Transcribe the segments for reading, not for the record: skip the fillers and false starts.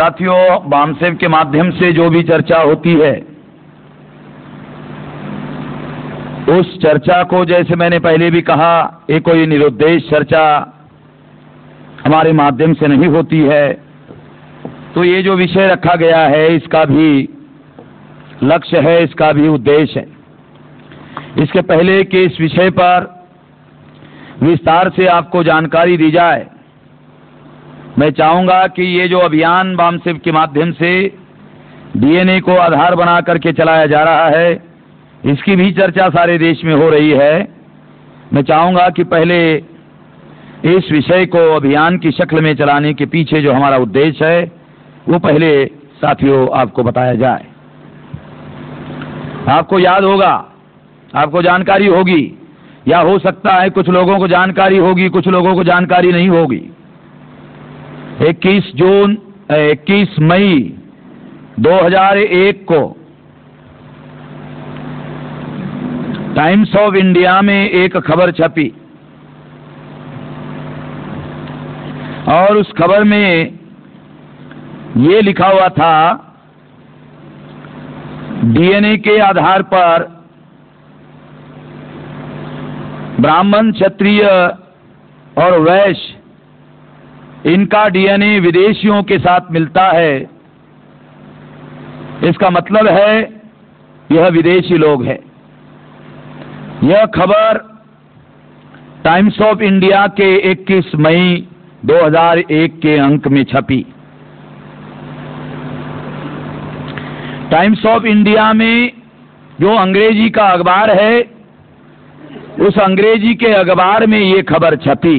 साथियों, बामसेव के माध्यम से जो भी चर्चा होती है उस चर्चा को, जैसे मैंने पहले भी कहा, ये कोई निरुद्देश चर्चा हमारे माध्यम से नहीं होती है। तो ये जो विषय रखा गया है इसका भी लक्ष्य है, इसका भी उद्देश्य है। इसके पहले कि इस विषय पर विस्तार से आपको जानकारी दी जाए, मैं चाहूंगा कि ये जो अभियान बामसेव के माध्यम से डीएनए को आधार बना करके चलाया जा रहा है, इसकी भी चर्चा सारे देश में हो रही है। मैं चाहूंगा कि पहले इस विषय को अभियान की शक्ल में चलाने के पीछे जो हमारा उद्देश्य है वो पहले साथियों आपको बताया जाए। आपको याद होगा, आपको जानकारी होगी, या हो सकता है कुछ लोगों को जानकारी होगी, कुछ लोगों को जानकारी नहीं होगी। 21 मई 2001 को टाइम्स ऑफ इंडिया में एक खबर छपी और उस खबर में ये लिखा हुआ था, डीएनए के आधार पर ब्राह्मण, क्षत्रिय और वैश्य, इनका डीएनए विदेशियों के साथ मिलता है। इसका मतलब है यह विदेशी लोग हैं। यह खबर टाइम्स ऑफ इंडिया के 21 मई 2001 के अंक में छपी। टाइम्स ऑफ इंडिया में जो अंग्रेजी का अखबार है, उस अंग्रेजी के अखबार में ये खबर छपी।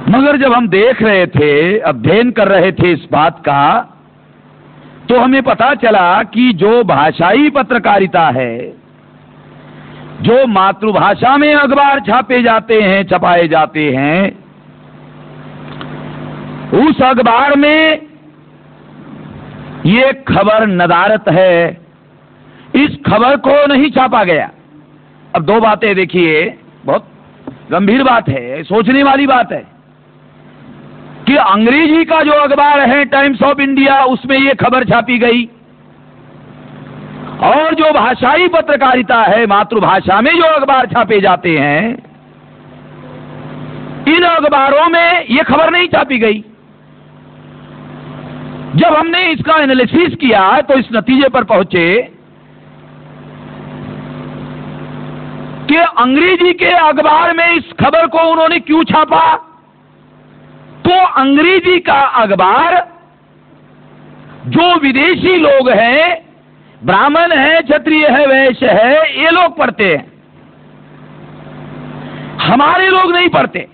मगर जब हम देख रहे थे, अध्ययन कर रहे थे इस बात का, तो हमें पता चला कि जो भाषाई पत्रकारिता है, जो मातृभाषा में अखबार छापे जाते हैं, छपाए जाते हैं, उस अखबार में ये खबर नदारत है। इस खबर को नहीं छापा गया। अब दो बातें देखिए, बहुत गंभीर बात है, सोचने वाली बात है कि अंग्रेजी का जो अखबार है टाइम्स ऑफ इंडिया, उसमें ये खबर छापी गई, और जो भाषाई पत्रकारिता है, मातृभाषा में जो अखबार छापे जाते हैं, इन अखबारों में ये खबर नहीं छापी गई। जब हमने इसका एनालिसिस किया तो इस नतीजे पर पहुंचे कि अंग्रेजी के अखबार में इस खबर को उन्होंने क्यों छापा। तो अंग्रेजी का अखबार जो विदेशी लोग हैं, ब्राह्मण है, क्षत्रिय है, वैश्य है, ये लोग पढ़ते हैं, हमारे लोग नहीं पढ़ते।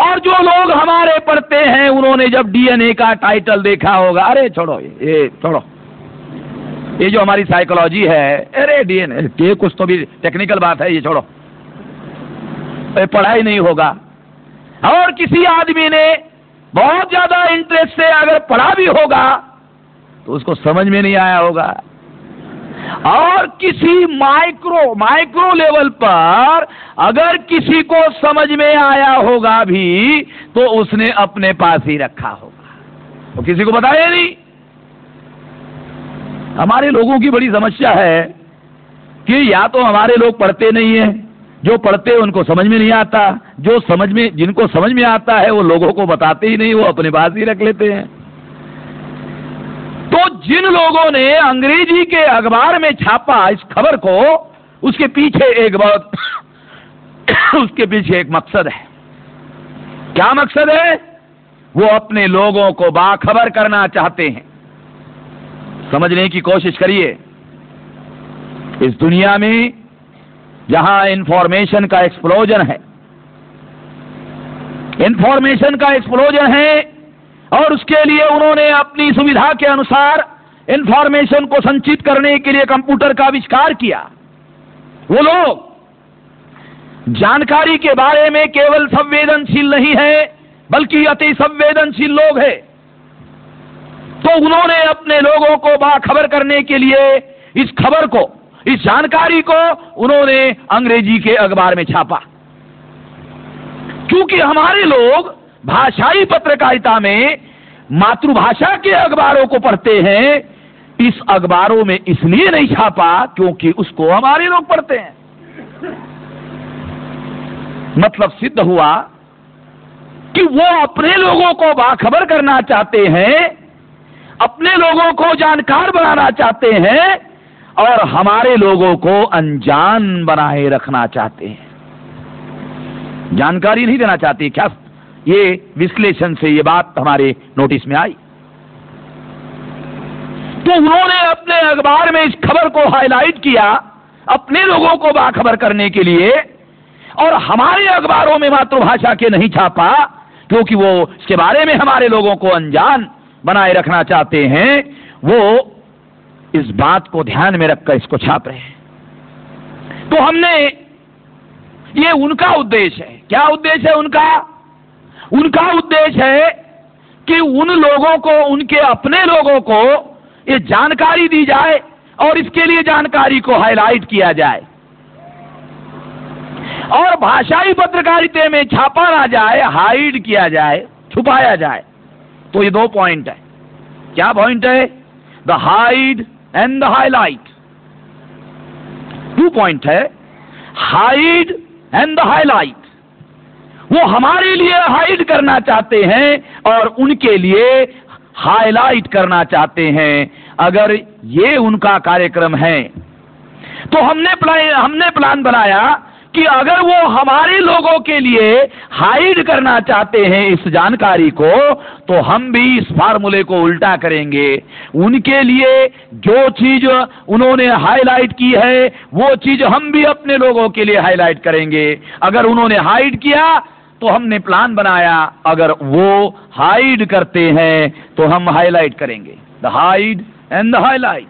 और जो लोग हमारे पढ़ते हैं, उन्होंने जब डीएनए का टाइटल देखा होगा, अरे छोड़ो, ये छोड़ो, ये जो हमारी साइकोलॉजी है, अरे डीएनए, ये कुछ तो भी टेक्निकल बात है, ये छोड़ो, पढ़ाई नहीं होगा। और किसी आदमी ने बहुत ज्यादा इंटरेस्ट से अगर पढ़ा भी होगा तो उसको समझ में नहीं आया होगा। और किसी माइक्रो लेवल पर अगर किसी को समझ में आया होगा भी, तो उसने अपने पास ही रखा होगा, तो किसी को बताया नहीं। हमारे लोगों की बड़ी समस्या है कि या तो हमारे लोग पढ़ते नहीं है, जो पढ़ते हैं उनको समझ में नहीं आता, जिनको समझ में आता है वो लोगों को बताते ही नहीं, वो अपने पास ही रख लेते हैं। तो जिन लोगों ने अंग्रेजी के अखबार में छापा इस खबर को, उसके पीछे एक मकसद है। क्या मकसद है? वो अपने लोगों को बाखबर करना चाहते हैं। समझने की कोशिश करिए, इस दुनिया में जहां इंफॉर्मेशन का एक्सप्लोजन है, और उसके लिए उन्होंने अपनी सुविधा के अनुसार इंफॉर्मेशन को संचित करने के लिए कंप्यूटर का आविष्कार किया। वो लोग जानकारी के बारे में केवल संवेदनशील नहीं है, बल्कि अति संवेदनशील लोग हैं। तो उन्होंने अपने लोगों को बाखबर करने के लिए इस खबर को, इस जानकारी को उन्होंने अंग्रेजी के अखबार में छापा। क्योंकि हमारे लोग भाषाई पत्रकारिता में मातृभाषा के अखबारों को पढ़ते हैं, इस अखबारों में इसलिए नहीं छापा क्योंकि उसको हमारे लोग पढ़ते हैं। मतलब सिद्ध हुआ कि वो अपने लोगों को बाखबर करना चाहते हैं, अपने लोगों को जानकार बनाना चाहते हैं और हमारे लोगों को अनजान बनाए रखना चाहते हैं। जानकारी नहीं देना चाहते। क्या ये विश्लेषण से ये बात हमारे नोटिस में आई। तो उन्होंने अपने अखबार में इस खबर को हाईलाइट किया अपने लोगों को बाखबर करने के लिए, और हमारे अखबारों में मातृभाषा के नहीं छापा क्योंकि वो इसके बारे में हमारे लोगों को अनजान बनाए रखना चाहते हैं। वो इस बात को ध्यान में रखकर इसको छाप रहे हैं। तो हमने, ये उनका उद्देश्य है। क्या उद्देश्य है उनका? उनका उद्देश्य है कि उन लोगों को, उनके अपने लोगों को ये जानकारी दी जाए और इसके लिए जानकारी को हाईलाइट किया जाए और भाषाई पत्रकारिता में छापा ना जाए, हाइड किया जाए, छुपाया जाए। तो ये दो पॉइंट है। क्या पॉइंट है? The hide and the highlight. 2 point है, हाइड एंड द हाईलाइट। वो हमारे लिए हाइड करना चाहते हैं और उनके लिए हाईलाइट करना चाहते हैं। अगर ये उनका कार्यक्रम है तो हमने प्लान बनाया कि अगर वो हमारे लोगों के लिए हाइड करना चाहते हैं इस जानकारी को, तो हम भी इस फार्मूले को उल्टा करेंगे। उनके लिए जो चीज उन्होंने हाईलाइट की है वो चीज हम भी अपने लोगों के लिए हाईलाइट करेंगे। अगर उन्होंने हाइड किया तो हमने प्लान बनाया, अगर वो हाइड करते हैं तो हम हाईलाइट करेंगे। The hide and the highlight.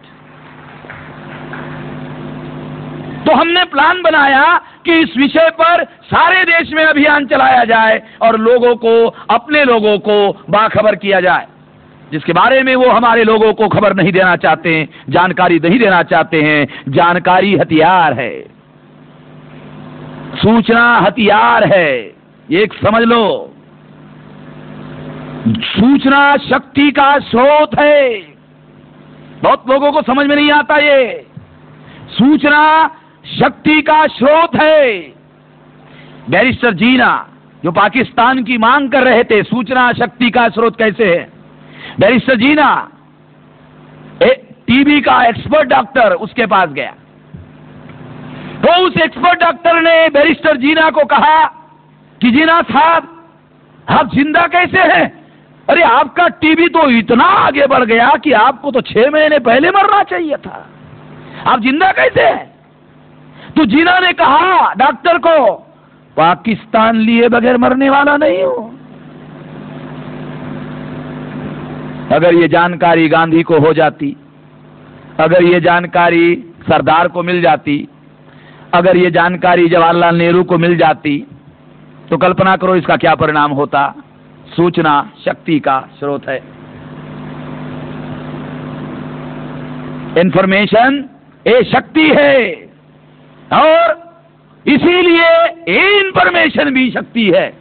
तो हमने प्लान बनाया कि इस विषय पर सारे देश में अभियान चलाया जाए और लोगों को, अपने लोगों को बाखबर किया जाए, जिसके बारे में वो हमारे लोगों को खबर नहीं देना चाहते हैं, जानकारी नहीं देना चाहते हैं। जानकारी हथियार है, सूचना हथियार है, एक समझ लो। सूचना शक्ति का स्रोत है। बहुत लोगों को समझ में नहीं आता ये। सूचना शक्ति का स्रोत है। बैरिस्टर जीना जो पाकिस्तान की मांग कर रहे थे, सूचना शक्ति का स्रोत कैसे है, बैरिस्टर जीना टीबी का एक्सपर्ट डॉक्टर उसके पास गया, तो उस एक्सपर्ट डॉक्टर ने बैरिस्टर जीना को कहा कि जीना साहब आप जिंदा कैसे हैं? अरे आपका टीबी तो इतना आगे बढ़ गया कि आपको तो 6 महीने पहले मरना चाहिए था, आप जिंदा कैसे हैं? तो जीना ने कहा डॉक्टर को, पाकिस्तान लिए बगैर मरने वाला नहीं हूं। अगर ये जानकारी गांधी को हो जाती, अगर ये जानकारी सरदार को मिल जाती, अगर ये जानकारी जवाहरलाल नेहरू को मिल जाती, तो कल्पना करो इसका क्या परिणाम होता। सूचना शक्ति का स्रोत है। इंफॉर्मेशन ये शक्ति है और इसीलिए ये इंफॉर्मेशन भी शक्ति है।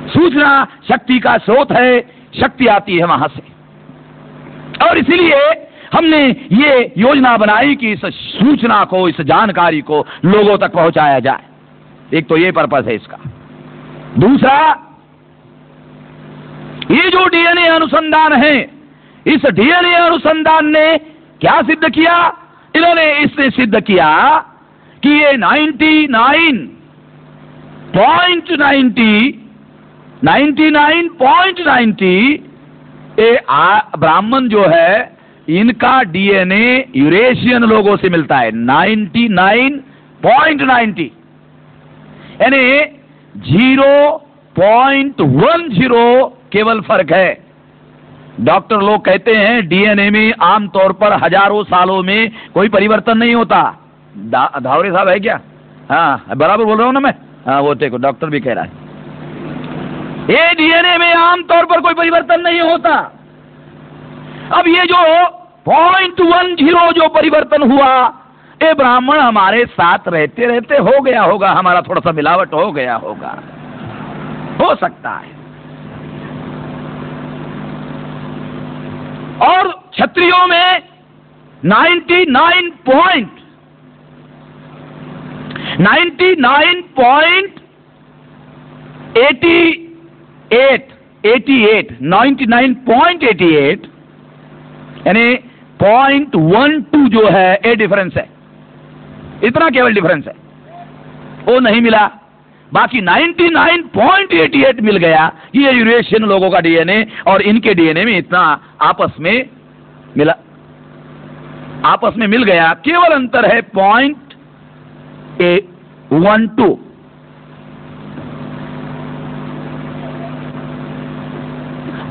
सूचना शक्ति का स्रोत है, शक्ति आती है वहां से, और इसीलिए हमने ये योजना बनाई कि इस सूचना को, इस जानकारी को लोगों तक पहुंचाया जाए। एक तो ये पर्पस है इसका। दूसरा, ये जो डीएनए अनुसंधान है, इस डीएनए अनुसंधान ने क्या सिद्ध किया? इन्होंने इसने सिद्ध किया कि ये 99.90 ब्राह्मण जो है, इनका डीएनए यूरेशियन लोगों से मिलता है। 99.90 यानी 0.10 केवल फर्क है। डॉक्टर लोग कहते हैं डीएनए में आमतौर पर हजारों सालों में कोई परिवर्तन नहीं होता। धावरे साहब है क्या? हाँ, बराबर बोल रहा हूं ना मैं? हाँ, वो देखो डॉक्टर भी कह रहा है ये डीएनए में आमतौर पर कोई परिवर्तन नहीं होता। अब ये जो 0.10 जो परिवर्तन हुआ, ये ब्राह्मण हमारे साथ रहते रहते हो गया होगा, हमारा थोड़ा सा मिलावट हो गया होगा, हो सकता है। और क्षत्रियों में 99.88 यानी 0.12 जो है ये डिफरेंस है, इतना केवल डिफरेंस है, वो नहीं मिला। बाकी 99.88 मिल गया। ये यूरेशियन लोगों का डीएनए और इनके डीएनए में इतना आपस में मिल गया। केवल अंतर है 0.12।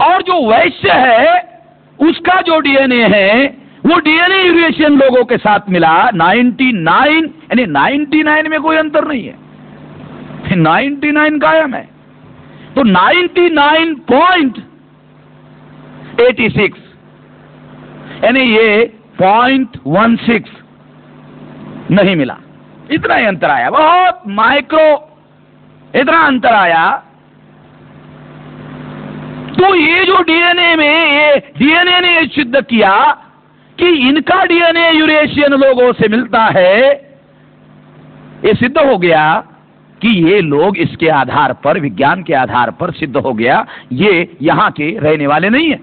और जो वैश्य है उसका जो डीएनए है वो डीएनए यूरेशियन लोगों के साथ मिला 99, यानी 99 में कोई अंतर नहीं है, 99 कायम है। तो 99.86 यानी ये 0.16 नहीं मिला, इतना ही अंतर आया, बहुत माइक्रो इतना अंतर आया। तो ये जो डीएनए में, ये डीएनए ने ये सिद्ध किया कि इनका डीएनए यूरेशियन लोगों से मिलता है। ये सिद्ध हो गया कि ये लोग इसके आधार पर, विज्ञान के आधार पर सिद्ध हो गया ये यहां के रहने वाले नहीं है।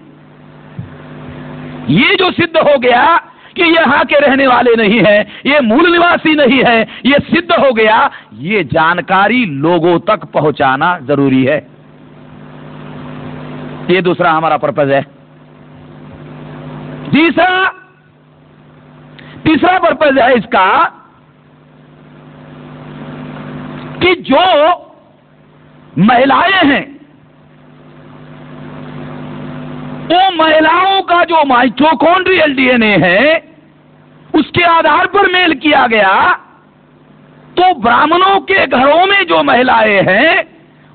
ये जो सिद्ध हो गया कि यहां के रहने वाले नहीं है, ये मूल निवासी नहीं है, ये सिद्ध हो गया। ये जानकारी लोगों तक पहुंचाना जरूरी है। ये दूसरा हमारा पर्पज है। तीसरा पर्पज है इसका कि जो महिलाएं हैं वो महिलाओं का जो माइटोकॉन्ड्रियल डीएनए है उसके आधार पर मेल किया गया। तो ब्राह्मणों के घरों में जो महिलाएं हैं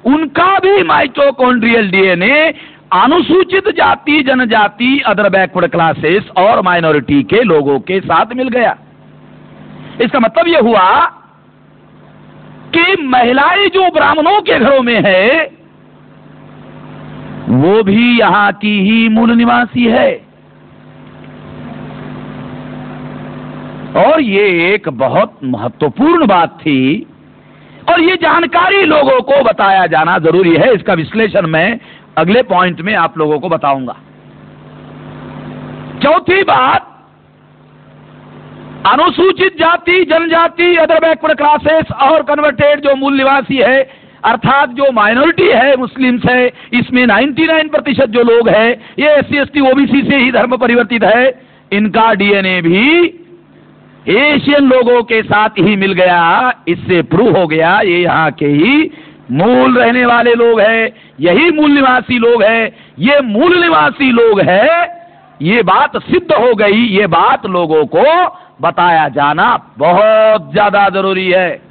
उनका भी माइटोकॉन्ड्रियल डीएनए अनुसूचित जाति, जनजाति, अदर बैकवर्ड क्लासेस और माइनॉरिटी के लोगों के साथ मिल गया। इसका मतलब यह हुआ कि महिलाएं जो ब्राह्मणों के घरों में है वो भी यहां की ही मूल निवासी है। और ये एक बहुत महत्वपूर्ण बात थी और ये जानकारी लोगों को बताया जाना जरूरी है। इसका विश्लेषण मैं अगले पॉइंट में आप लोगों को बताऊंगा। चौथी बात, अनुसूचित जाति, जनजाति, अदर बैकवर्ड क्लासेस और कन्वर्टेड जो मूल निवासी है अर्थात जो माइनॉरिटी है, मुस्लिम्स है, इसमें 99% जो लोग हैं ये SC ST OBC से ही धर्म परिवर्तित है। इनका डीएनए भी एशियन लोगों के साथ ही मिल गया। इससे प्रूव हो गया ये यहाँ के ही मूल रहने वाले लोग हैं, यही मूल निवासी लोग हैं, ये मूल निवासी लोग हैं। ये बात सिद्ध हो गई। ये बात लोगों को बताया जाना बहुत ज्यादा जरूरी है।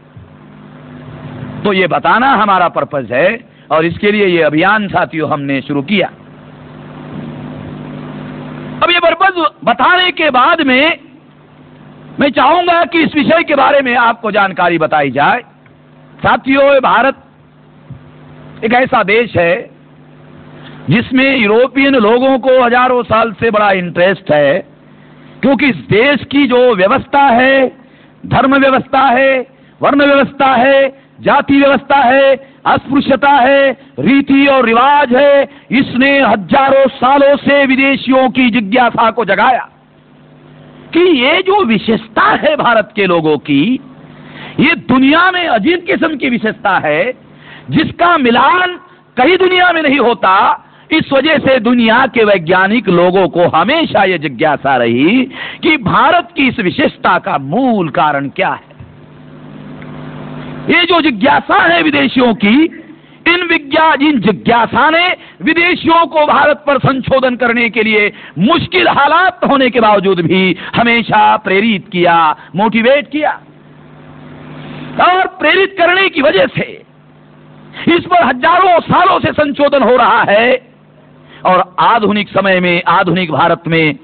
तो ये बताना हमारा पर्पज है और इसके लिए ये अभियान साथियों हमने शुरू किया। अब ये पर्पज बताने के बाद में मैं चाहूंगा कि इस विषय के बारे में आपको जानकारी बताई जाए। साथियों, भारत एक ऐसा देश है जिसमें यूरोपियन लोगों को हजारों साल से बड़ा इंटरेस्ट है, क्योंकि इस देश की जो व्यवस्था है, धर्म व्यवस्था है, वर्ण व्यवस्था है, जाति व्यवस्था है, अस्पृश्यता है, रीति और रिवाज है, इसने हजारों सालों से विदेशियों की जिज्ञासा को जगाया कि ये जो विशेषता है भारत के लोगों की, ये दुनिया में अजीब किस्म की विशेषता है जिसका मिलान कहीं दुनिया में नहीं होता। इस वजह से दुनिया के वैज्ञानिक लोगों को हमेशा ये जिज्ञासा रही कि भारत की इस विशेषता का मूल कारण क्या है। ये जो जिज्ञासा है विदेशियों की, इन जिज्ञासा ने विदेशियों को भारत पर संशोधन करने के लिए मुश्किल हालात होने के बावजूद भी हमेशा प्रेरित किया, मोटिवेट किया। और प्रेरित करने की वजह से इस पर हजारों सालों से संशोधन हो रहा है। और आधुनिक समय में, आधुनिक भारत में,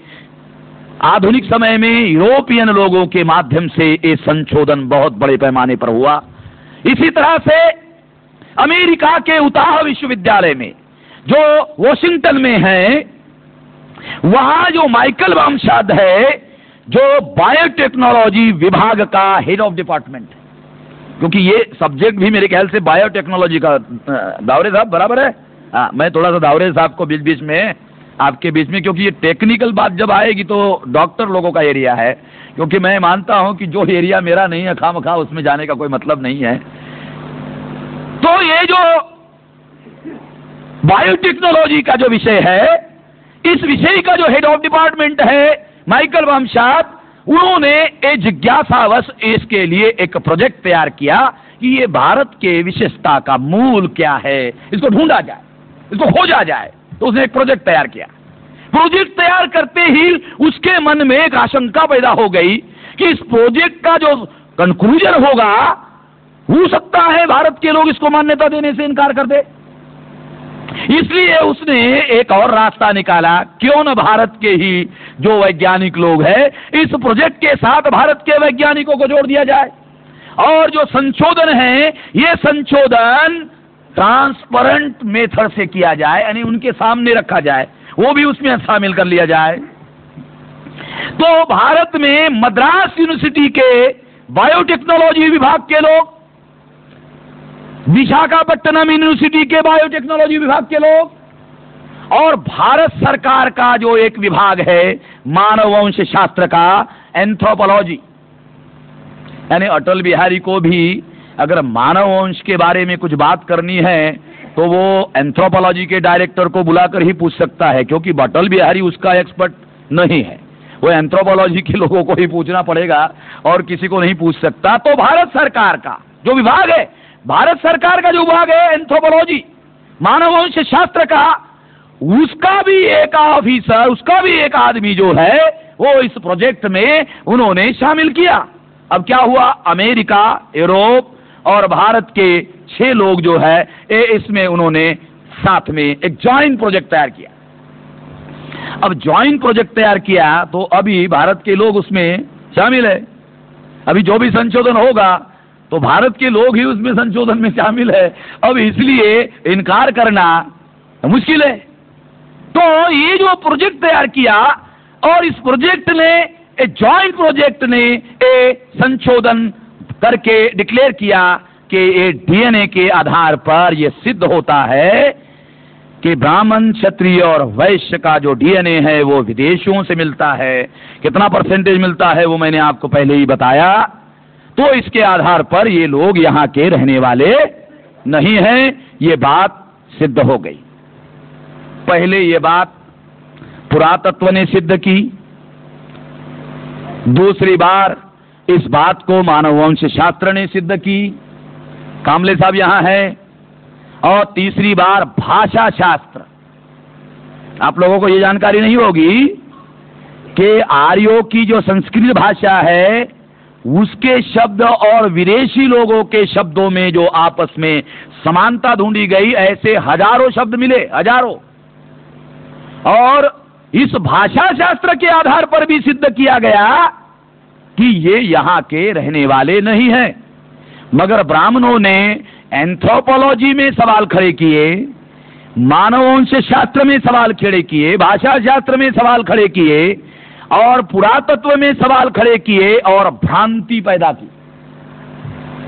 आधुनिक समय में यूरोपियन लोगों के माध्यम से ये संशोधन बहुत बड़े पैमाने पर हुआ। इसी तरह से अमेरिका के उताह विश्वविद्यालय में जो वॉशिंगटन में है, वहां जो माइकल वामशाद है, जो बायोटेक्नोलॉजी विभाग का हेड ऑफ डिपार्टमेंट है, क्योंकि ये सब्जेक्ट भी मेरे ख्याल से बायोटेक्नोलॉजी का, दावरे साहब बराबर है? हाँ, मैं थोड़ा सा दावरे साहब को बीच बीच में आपके बीच में, क्योंकि ये टेक्निकल बात जब आएगी तो डॉक्टर लोगों का एरिया है, क्योंकि मैं मानता हूं कि जो एरिया मेरा नहीं है खामखा उसमें जाने का कोई मतलब नहीं है। तो ये जो बायोटेक्नोलॉजी का जो विषय है, इस विषय का जो हेड ऑफ डिपार्टमेंट है माइकल वामशाद, उन्होंने एक जिज्ञासावश इसके लिए एक प्रोजेक्ट तैयार किया कि ये भारत के विशेषता का मूल क्या है, इसको ढूंढा जाए, इसको खोजा जाए। तो उसने एक प्रोजेक्ट तैयार किया। प्रोजेक्ट तैयार करते ही उसके मन में एक आशंका पैदा हो गई कि इस प्रोजेक्ट का जो कंक्लूजन होगा, हो सकता है भारत के लोग इसको मान्यता देने से इनकार कर दे। इसलिए उसने एक और रास्ता निकाला, क्यों न भारत के ही जो वैज्ञानिक लोग हैं, इस प्रोजेक्ट के साथ भारत के वैज्ञानिकों को जोड़ दिया जाए, और जो संशोधन है, ये संशोधन ट्रांसपेरेंट मेथड से किया जाए, यानी उनके सामने रखा जाए, वो भी उसमें शामिल कर लिया जाए। तो भारत में मद्रास यूनिवर्सिटी के बायोटेक्नोलॉजी विभाग के लोग, विशाखापट्टनम यूनिवर्सिटी के बायोटेक्नोलॉजी विभाग के लोग, और भारत सरकार का जो एक विभाग है मानव वंश शास्त्र का, एंथ्रोपोलॉजी, यानी अटल बिहारी को भी अगर मानव वंश के बारे में कुछ बात करनी है तो वो एंथ्रोपोलॉजी के डायरेक्टर को बुलाकर ही पूछ सकता है, क्योंकि अटल बिहारी उसका एक्सपर्ट नहीं है, वो एंथ्रोपोलॉजी के लोगों को ही पूछना पड़ेगा और किसी को नहीं पूछ सकता। तो भारत सरकार का जो विभाग है, भारत सरकार का जो विभाग है एंथ्रोपोलॉजी, मानव वंश शास्त्र का, उसका भी एक ऑफिसर, उसका भी एक आदमी जो है वो इस प्रोजेक्ट में उन्होंने शामिल किया। अब क्या हुआ, अमेरिका, यूरोप और भारत के 6 लोग जो है इसमें उन्होंने साथ में एक जॉइंट प्रोजेक्ट तैयार किया। अब जॉइंट प्रोजेक्ट तैयार किया तो अभी भारत के लोग उसमें शामिल है। अभी जो भी संशोधन होगा तो भारत के लोग ही उसमें संशोधन में शामिल है। अब इसलिए इनकार करना मुश्किल है। तो ये जो प्रोजेक्ट तैयार किया, और इस प्रोजेक्ट ने, जॉइंट प्रोजेक्ट ने संशोधन करके डिक्लेयर किया कि ये डीएनए के आधार पर यह सिद्ध होता है कि ब्राह्मण, क्षत्रिय और वैश्य का जो डीएनए है वो विदेशियों से मिलता है। कितना परसेंटेज मिलता है वो मैंने आपको पहले ही बताया। तो इसके आधार पर ये लोग यहाँ के रहने वाले नहीं हैं, ये बात सिद्ध हो गई। पहले ये बात पुरातत्व ने सिद्ध की, दूसरी बार इस बात को मानव वंश शास्त्र ने सिद्ध की, कामले साहब यहां है, और तीसरी बार भाषा शास्त्र। आप लोगों को यह जानकारी नहीं होगी कि आर्यों की जो संस्कृत भाषा है उसके शब्द और विदेशी लोगों के शब्दों में जो आपस में समानता ढूंढी गई, ऐसे हजारों शब्द मिले, हजारों। और इस भाषा शास्त्र के आधार पर भी सिद्ध किया गया कि ये यहां के रहने वाले नहीं हैं। मगर ब्राह्मणों ने एंथ्रोपोलॉजी में सवाल खड़े किए, मानव वंश शास्त्र में सवाल खड़े किए, भाषा शास्त्र में सवाल खड़े किए, और पुरातत्व में सवाल खड़े किए, और भ्रांति पैदा की।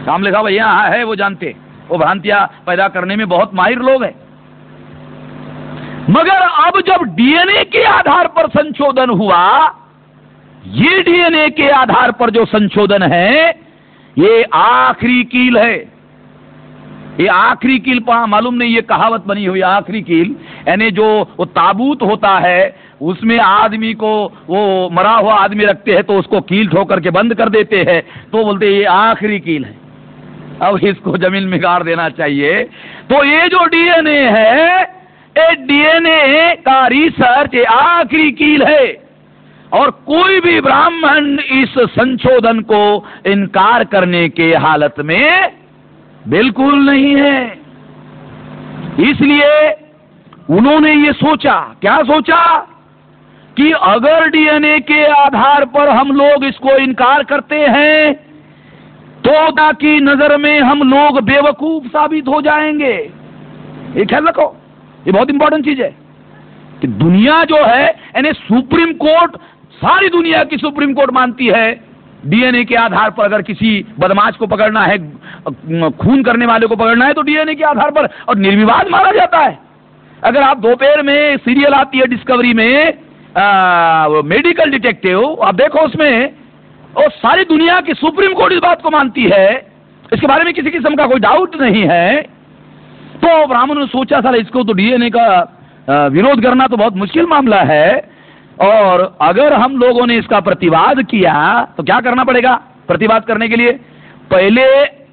काम लिखा भैया है, वो जानते, वो भ्रांतियां पैदा करने में बहुत माहिर लोग हैं। मगर अब जब डीएनए के आधार पर संशोधन हुआ, ये डीएनए के आधार पर जो संशोधन है ये आखिरी कील है। ये आखिरी कील, मालूम नहीं, ये कहावत बनी हुई आखिरी कील, यानी जो वो ताबूत होता है उसमें आदमी को, वो मरा हुआ आदमी रखते हैं तो उसको कील ठोकर के बंद कर देते हैं, तो बोलते हैं ये आखिरी कील है, अब इसको जमीन में गाड़ देना चाहिए। तो ये जो डीएनए है, ये डीएनए का रिसर्च आखिरी कील है, और कोई भी ब्राह्मण इस संशोधन को इनकार करने के हालत में बिल्कुल नहीं है। इसलिए उन्होंने ये सोचा, क्या सोचा कि अगर डीएनए के आधार पर हम लोग इसको इनकार करते हैं तो खुदा की नजर में हम लोग बेवकूफ साबित हो जाएंगे। ये ख्याल रखो, ये बहुत इंपॉर्टेंट चीज है कि दुनिया जो है, यानी सुप्रीम कोर्ट, सारी दुनिया की सुप्रीम कोर्ट मानती है डीएनए के आधार पर अगर किसी बदमाश को पकड़ना है, खून करने वाले को पकड़ना है तो डीएनए के आधार पर, और निर्विवाद माना जाता है। अगर आप दोपहर में सीरियल आती है डिस्कवरी में मेडिकल डिटेक्टिव, आप देखो उसमें, और सारी दुनिया की सुप्रीम कोर्ट इस बात को मानती है, इसके बारे में किसी किस्म का कोई डाउट नहीं है। तो ब्राह्मणों ने सोचा साला इसको तो डीएनए का विरोध करना तो बहुत मुश्किल मामला है, और अगर हम लोगों ने इसका प्रतिवाद किया तो क्या करना पड़ेगा? प्रतिवाद करने के लिए पहले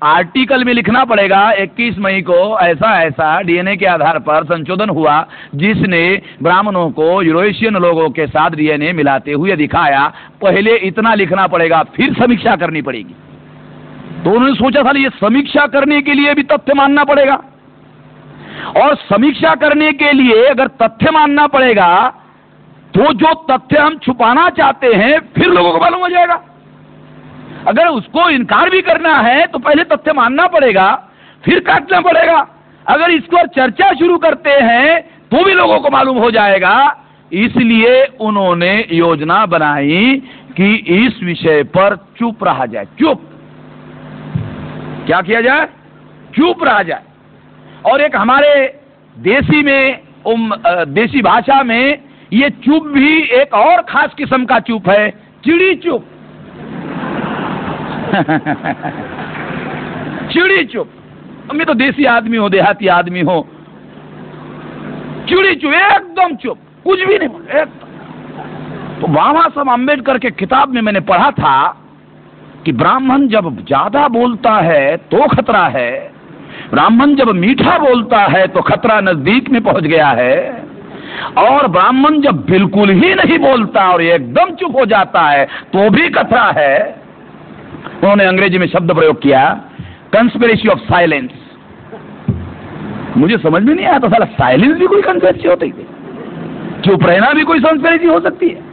आर्टिकल में लिखना पड़ेगा 21 मई को ऐसा ऐसा डीएनए के आधार पर संशोधन हुआ जिसने ब्राह्मणों को यूरोशियन लोगों के साथ डीएनए मिलाते हुए दिखाया। पहले इतना लिखना पड़ेगा, फिर समीक्षा करनी पड़ेगी। तो उन्होंने सोचा था ये समीक्षा करने के लिए भी तथ्य मानना पड़ेगा, और समीक्षा करने के लिए अगर तथ्य मानना पड़ेगा तो जो तथ्य हम छुपाना चाहते हैं फिर लोगों को मालूम हो जाएगा। अगर उसको इनकार भी करना है तो पहले तथ्य मानना पड़ेगा, फिर काटना पड़ेगा। अगर इसको चर्चा शुरू करते हैं तो भी लोगों को मालूम हो जाएगा। इसलिए उन्होंने योजना बनाई कि इस विषय पर चुप रहा जाए। चुप, क्या किया जाए? चुप रहा जाए। और एक हमारे देसी में, देसी भाषा में ये चुप भी एक और खास किस्म का चुप है, चिड़ी चुप। चिड़ी चुप। मैं तो देसी आदमी हो, देहाती आदमी हो, चिड़ी चुप, एकदम चुप, कुछ भी नहीं बोले। तो बाबा साहब अम्बेडकर के किताब में मैंने पढ़ा था कि ब्राह्मण जब ज्यादा बोलता है तो खतरा है, ब्राह्मण जब मीठा बोलता है तो खतरा नजदीक में पहुंच गया है, और ब्राह्मण जब बिल्कुल ही नहीं बोलता और एकदम चुप हो जाता है तो भी खतरा है। उन्होंने अंग्रेजी में शब्द प्रयोग किया, कंस्पिरेसी ऑफ साइलेंस। मुझे समझ में नहीं आया तो साला साइलेंस भी कोई कंस्पिरेसी होती है, चुप रहना भी कोई कंस्पिरेसी हो सकती है।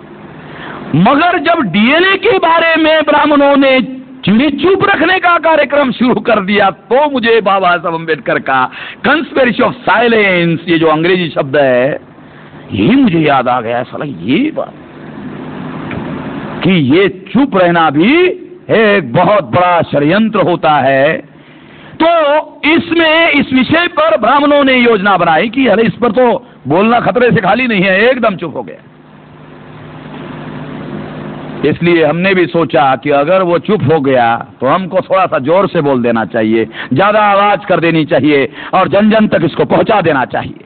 मगर जब डीएनए के बारे में ब्राह्मणों ने चिड़ी चुप रखने का कार्यक्रम शुरू कर दिया तो मुझे बाबा साहब अम्बेडकर का कंस्पिरेसी ऑफ साइलेंस, ये जो अंग्रेजी शब्द है, ये मुझे याद आ गया। साला ये बात कि ये चुप रहना भी एक बहुत बड़ा षड्यंत्र होता है। तो इसमें, इस विषय पर ब्राह्मणों ने योजना बनाई कि अरे इस पर तो बोलना खतरे से खाली नहीं है, एकदम चुप हो गया। इसलिए हमने भी सोचा कि अगर वो चुप हो गया तो हमको थोड़ा सा जोर से बोल देना चाहिए, ज्यादा आवाज कर देनी चाहिए और जन जन तक इसको पहुंचा देना चाहिए।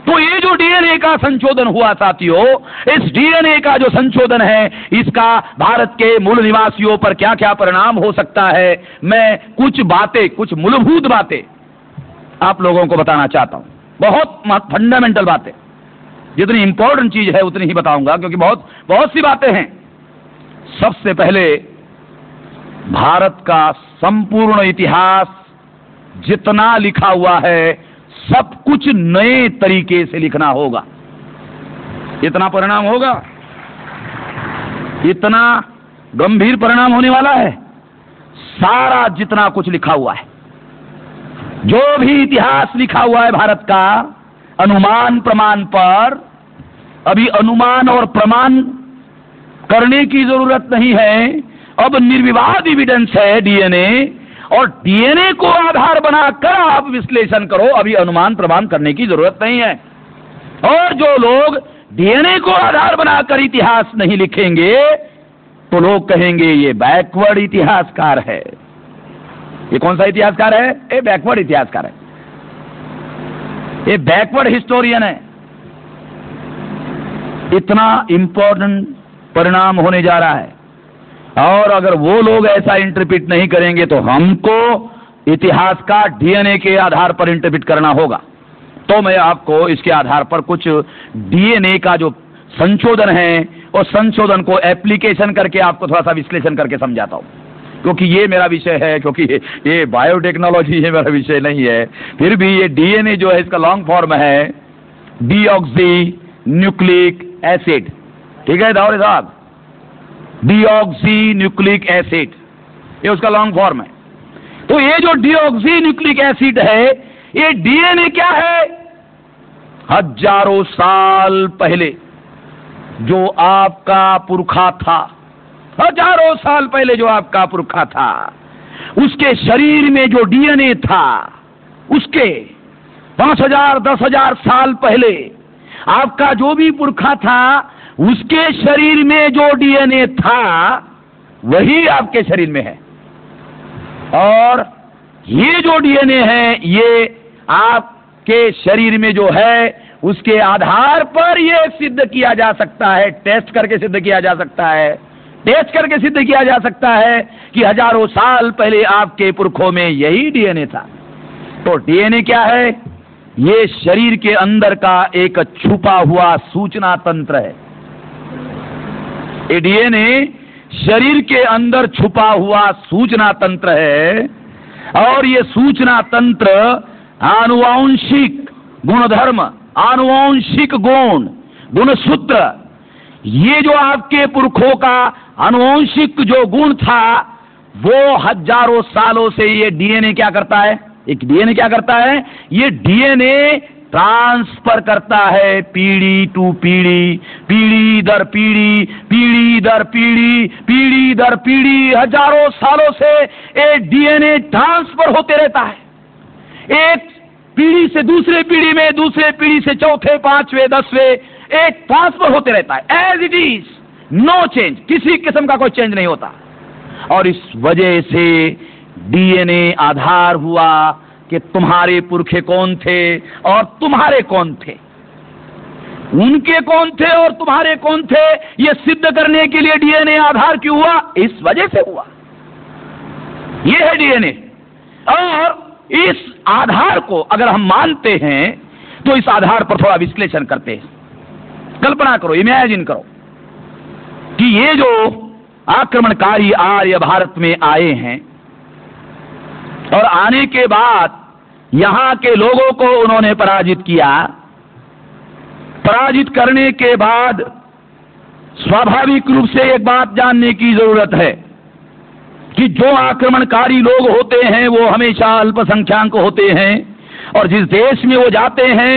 तो ये जो डीएनए का संशोधन हुआ साथियों, इस डीएनए का जो संशोधन है, इसका भारत के मूल निवासियों पर क्या क्या परिणाम हो सकता है, मैं कुछ बातें, कुछ मूलभूत बातें आप लोगों को बताना चाहता हूं। बहुत फंडामेंटल बातें, जितनी इंपॉर्टेंट चीज है उतनी ही बताऊंगा, क्योंकि बहुत सी बातें हैं। सबसे पहले भारत का संपूर्ण इतिहास जितना लिखा हुआ है सब कुछ नए तरीके से लिखना होगा। इतना परिणाम होगा, इतना गंभीर परिणाम होने वाला है। सारा जितना कुछ लिखा हुआ है, जो भी इतिहास लिखा हुआ है भारत का, अनुमान प्रमाण पर, अभी अनुमान और प्रमाण करने की जरूरत नहीं है। अब निर्विवाद एविडेंस है डीएनए, और डीएनए को आधार बनाकर आप विश्लेषण करो, अभी अनुमान प्रमाण करने की जरूरत नहीं है। और जो लोग डीएनए को आधार बनाकर इतिहास नहीं लिखेंगे तो लोग कहेंगे ये बैकवर्ड इतिहासकार है। ये कौन सा इतिहासकार है? ये बैकवर्ड इतिहासकार है, ये बैकवर्ड हिस्टोरियन है। इतना इंपॉर्टेंट परिणाम होने जा रहा है, और अगर वो लोग ऐसा इंटरप्रिट नहीं करेंगे तो हमको इतिहास का डीएनए के आधार पर इंटरप्रिट करना होगा। तो मैं आपको इसके आधार पर कुछ डीएनए का जो संशोधन है और संशोधन को एप्लीकेशन करके आपको थोड़ा सा विश्लेषण करके समझाता हूं, क्योंकि ये मेरा विषय है, क्योंकि ये बायोटेक्नोलॉजी है, मेरा विषय नहीं है। फिर भी ये डीएनए जो है इसका लॉन्ग फॉर्म है डीऑक्सी न्यूक्लिक एसिड। ठीक है दाऊद साहब, डीऑक्सी न्यूक्लिक एसिड। ये उसका लॉन्ग फॉर्म है। तो ये जो डीऑक्सी न्यूक्लिक एसिड है, ये डीएनए क्या है? हजारों साल पहले जो आपका पुरखा था, हजारों साल पहले जो आपका पुरखा था, उसके शरीर में जो डीएनए था, उसके 5000 10,000 साल पहले आपका जो भी पुरखा था, उसके शरीर में जो डीएनए था वही आपके शरीर में है। और ये जो डीएनए है, ये आपके शरीर में जो है, उसके आधार पर यह सिद्ध किया जा सकता है, टेस्ट करके सिद्ध किया जा सकता है, टेस्ट करके सिद्ध किया जा सकता है कि हजारों साल पहले आपके पुरखों में यही डीएनए था। तो डीएनए क्या है? ये शरीर के अंदर का एक छुपा हुआ सूचना तंत्र है। ये डीएनए शरीर के अंदर छुपा हुआ सूचना तंत्र है, और ये सूचना तंत्र आनुवांशिक गुणधर्म, आनुवांशिक गुण, गुणसूत्र, ये जो आपके पुरखों का आनुवांशिक जो गुण था, वो हजारों सालों से ये डीएनए क्या करता है? एक डीएनए क्या करता है? ये डीएनए ट्रांसफर करता है पीढ़ी टू पीढ़ी, पीढ़ी दर पीढ़ी, पीढ़ी दर पीढ़ी, पीढ़ी दर पीढ़ी, हजारों सालों से ये डीएनए ट्रांसफर होते रहता है। एक पीढ़ी से दूसरे पीढ़ी में, दूसरे पीढ़ी से चौथे, पांचवें, 10वें, एक ट्रांसफर होते रहता है। As it is, no change, किसी किस्म का कोई चेंज नहीं होता। और इस वजह से डीएनए आधार हुआ कि तुम्हारे पुरखे कौन थे और तुम्हारे कौन थे, उनके कौन थे और तुम्हारे कौन थे, यह सिद्ध करने के लिए डीएनए आधार क्यों हुआ? इस वजह से हुआ। यह है डीएनए। और इस आधार को अगर हम मानते हैं तो इस आधार पर थोड़ा विश्लेषण करते हैं। कल्पना करो, इमेजिन करो कि ये जो आक्रमणकारी आर्य भारत में आए हैं, और आने के बाद यहां के लोगों को उन्होंने पराजित किया। पराजित करने के बाद स्वाभाविक रूप से एक बात जानने की जरूरत है कि जो आक्रमणकारी लोग होते हैं वो हमेशा अल्पसंख्याक होते हैं, और जिस देश में वो जाते हैं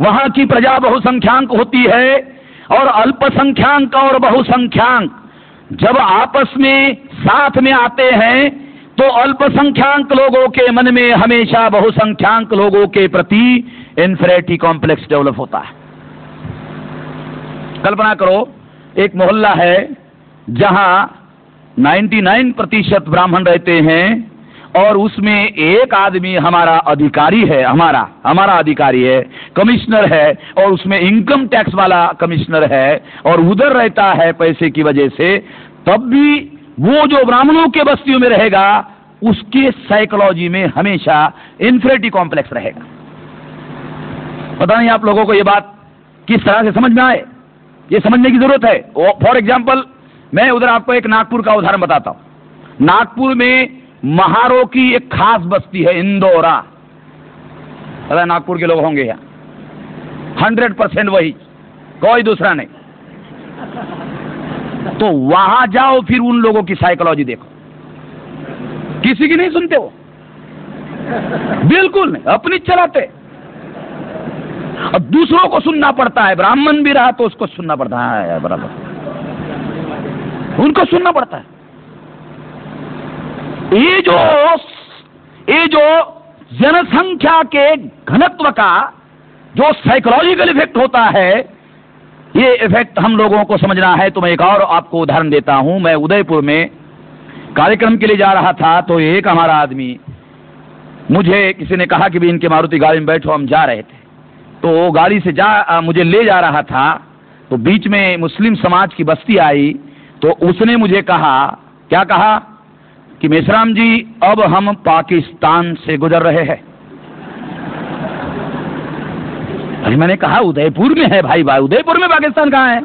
वहां की प्रजा बहुसंख्याक होती है। और अल्पसंख्याक और बहुसंख्याक जब आपस में साथ में आते हैं तो अल्पसंख्याक लोगों के मन में हमेशा बहुसंख्याक लोगों के प्रति इन्फीरियरिटी कॉम्प्लेक्स डेवलप होता है। कल्पना करो, एक मोहल्ला है जहां 99% ब्राह्मण रहते हैं, और उसमें एक आदमी हमारा अधिकारी है, हमारा अधिकारी है, कमिश्नर है, और उसमें इनकम टैक्स वाला कमिश्नर है, और उधर रहता है पैसे की वजह से। तब भी वो जो ब्राह्मणों के बस्तियों में रहेगा, उसके साइकोलॉजी में हमेशा इन्फीरियरिटी कॉम्प्लेक्स रहेगा। पता नहीं आप लोगों को ये बात किस तरह से समझ में आए, ये समझने की जरूरत है। फॉर एग्जाम्पल, मैं उधर आपको एक नागपुर का उदाहरण बताता हूं। नागपुर में महारों की एक खास बस्ती है, इंदौरा। पता है नागपुर के लोग होंगे यहाँ, 100% वही, कोई दूसरा नहीं। तो वहां जाओ, फिर उन लोगों की साइकोलॉजी देखो, किसी की नहीं सुनते वो, बिल्कुल नहीं, अपनी चलाते। और दूसरों को सुनना पड़ता है, ब्राह्मण भी रहा तो उसको सुनना पड़ता है, बराबर उनको सुनना पड़ता है। ये जो जनसंख्या के घनत्व का जो साइकोलॉजिकल इफेक्ट होता है, ये इफेक्ट हम लोगों को समझना है। तो मैं एक और आपको उदाहरण देता हूं। मैं उदयपुर में कार्यक्रम के लिए जा रहा था, तो एक हमारा आदमी, मुझे किसी ने कहा कि भी इनके मारुति गाड़ी में बैठो, हम जा रहे थे। तो वो गाड़ी से मुझे ले जा रहा था, तो बीच में मुस्लिम समाज की बस्ती आई। तो उसने मुझे कहा, क्या कहा कि मेश्राम जी, अब हम पाकिस्तान से गुजर रहे हैं। अरे मैंने कहा उदयपुर में है भाई, उदयपुर में पाकिस्तान कहाँ है?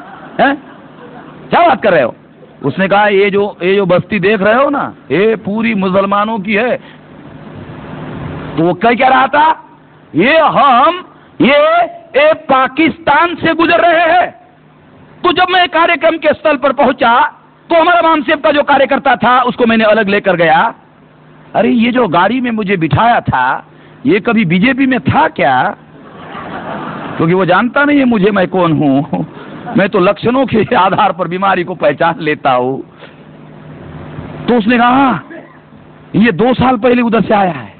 क्या बात कर रहे हो? उसने कहा ये जो बस्ती देख रहे हो ना, ये पूरी मुसलमानों की है। तो वो क्या रहा था, ये पाकिस्तान से गुजर रहे हैं। तो जब मैं कार्यक्रम के स्थल पर पहुंचा तो हमारा मामसेब का जो कार्यकर्ता था उसको मैंने अलग लेकर गया। अरे ये जो गाड़ी में मुझे बिठाया था ये कभी बीजेपी में था क्या? क्योंकि वो जानता नहीं है मुझे, मैं कौन हूं। मैं तो लक्षणों के आधार पर बीमारी को पहचान लेता हूं। तो उसने कहा ये 2 साल पहले उधर से आया है,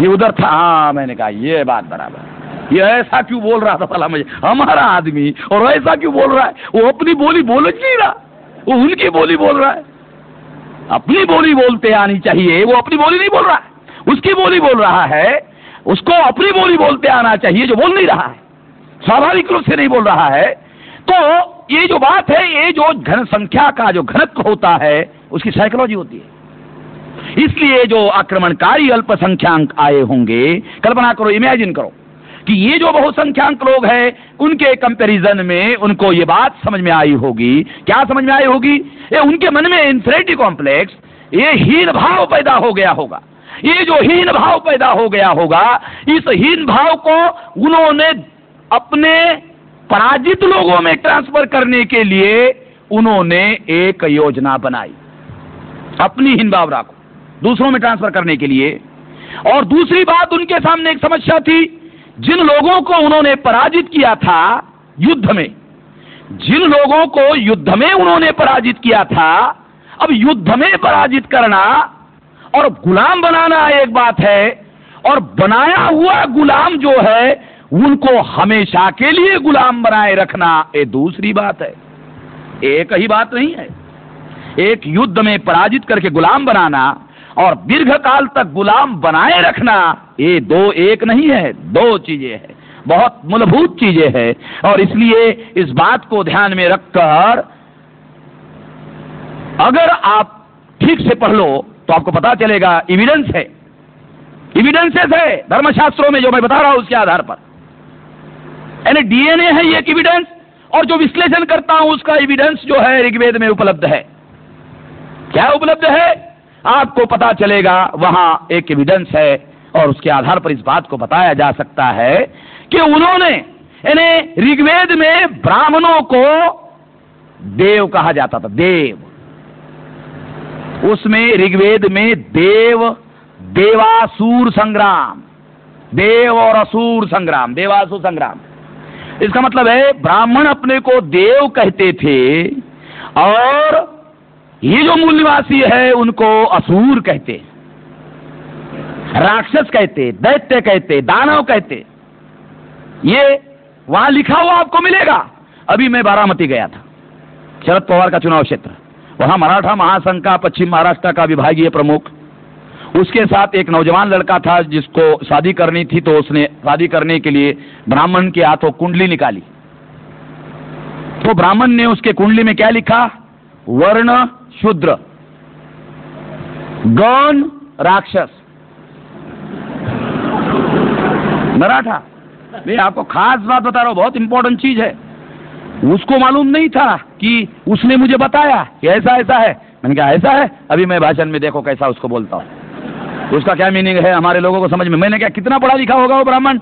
ये उधर था। हाँ, मैंने कहा ये बात बराबर, ये ऐसा क्यों बोल रहा था साला मुझे, हमारा आदमी, और ऐसा क्यों बोल रहा है? वो अपनी बोली बोल नहीं रहा, वो उनकी बोली बोल रहा है। अपनी बोली बोलते आनी चाहिए, वो अपनी बोली नहीं बोल रहा है, उसकी बोली बोल रहा है। उसको अपनी बोली बोलते आना चाहिए जो बोल नहीं रहा है, स्वाभाविक रूप से नहीं बोल रहा है। तो ये जो बात है, ये जो घन संख्या का जो घनत्व होता है उसकी साइकोलॉजी होती है। इसलिए जो आक्रमणकारी अल्पसंख्याक आए होंगे, कल्पना करो, इमेजिन करो कि ये जो बहुसंख्याक लोग हैं उनके कंपैरिजन में उनको ये बात समझ में आई होगी। क्या समझ में आई होगी? ये उनके मन में इंफीरियरिटी कॉम्प्लेक्स, ये हीन भाव पैदा हो गया होगा। ये जो हीन भाव पैदा हो गया होगा, इस हीन भाव को उन्होंने अपने पराजित लोगों में ट्रांसफर करने के लिए उन्होंने एक योजना बनाई। अपनी हीन भावना को दूसरों में ट्रांसफर करने के लिए। और दूसरी बात, उनके सामने एक समस्या थी, जिन लोगों को उन्होंने पराजित किया था युद्ध में, जिन लोगों को युद्ध में उन्होंने पराजित किया था, अब युद्ध में पराजित करना और गुलाम बनाना एक बात है, और बनाया हुआ गुलाम जो है उनको हमेशा के लिए गुलाम बनाए रखना ये दूसरी बात है। एक ही बात नहीं है। एक युद्ध में पराजित करके गुलाम बनाना और दीर्घकाल तक गुलाम बनाए रखना, ये दो एक नहीं है, 2 चीजें हैं, बहुत मूलभूत चीजें हैं। और इसलिए इस बात को ध्यान में रखकर अगर आप ठीक से पढ़ लो तो आपको पता चलेगा, एविडेंस है, एविडेंसेस है धर्मशास्त्रों में जो मैं बता रहा हूं उसके आधार पर, यानी डीएनए है ये एविडेंस, और जो विश्लेषण करता हूं उसका एविडेंस जो है ऋग्वेद में उपलब्ध है। क्या उपलब्ध है? आपको पता चलेगा वहां एक एविडेंस है, और उसके आधार पर इस बात को बताया जा सकता है कि उन्होंने, यानी ऋग्वेद में ब्राह्मणों को देव कहा जाता था, देव। उसमें ऋग्वेद में देव, देवासुर संग्राम, देव और असुर संग्राम, देवासुर संग्राम, इसका मतलब है ब्राह्मण अपने को देव कहते थे और ये जो मूल निवासी है उनको असुर कहते, राक्षस कहते, दैत्य कहते, दानव कहते। ये वहां लिखा हुआ आपको मिलेगा। अभी मैं बारामती गया था, शरद पवार का चुनाव क्षेत्र, वहां मराठा महासंघ का पश्चिम महाराष्ट्र का विभागीय प्रमुख, उसके साथ एक नौजवान लड़का था जिसको शादी करनी थी, तो उसने शादी करने के लिए ब्राह्मण के हाथों कुंडली निकाली। तो ब्राह्मण ने उसके कुंडली में क्या लिखा? वर्ण शूद्र, गण राक्षस, मराठा। मैं आपको खास बात बता रहा हूं, बहुत इंपॉर्टेंट चीज है। उसको मालूम नहीं था कि उसने मुझे बताया कि ऐसा ऐसा है। मैंने कहा ऐसा है, अभी मैं भाषण में देखो कैसा उसको बोलता हूं, उसका क्या मीनिंग है हमारे लोगों को समझ में। मैंने क्या, कितना पढ़ा लिखा होगा वो ब्राह्मण?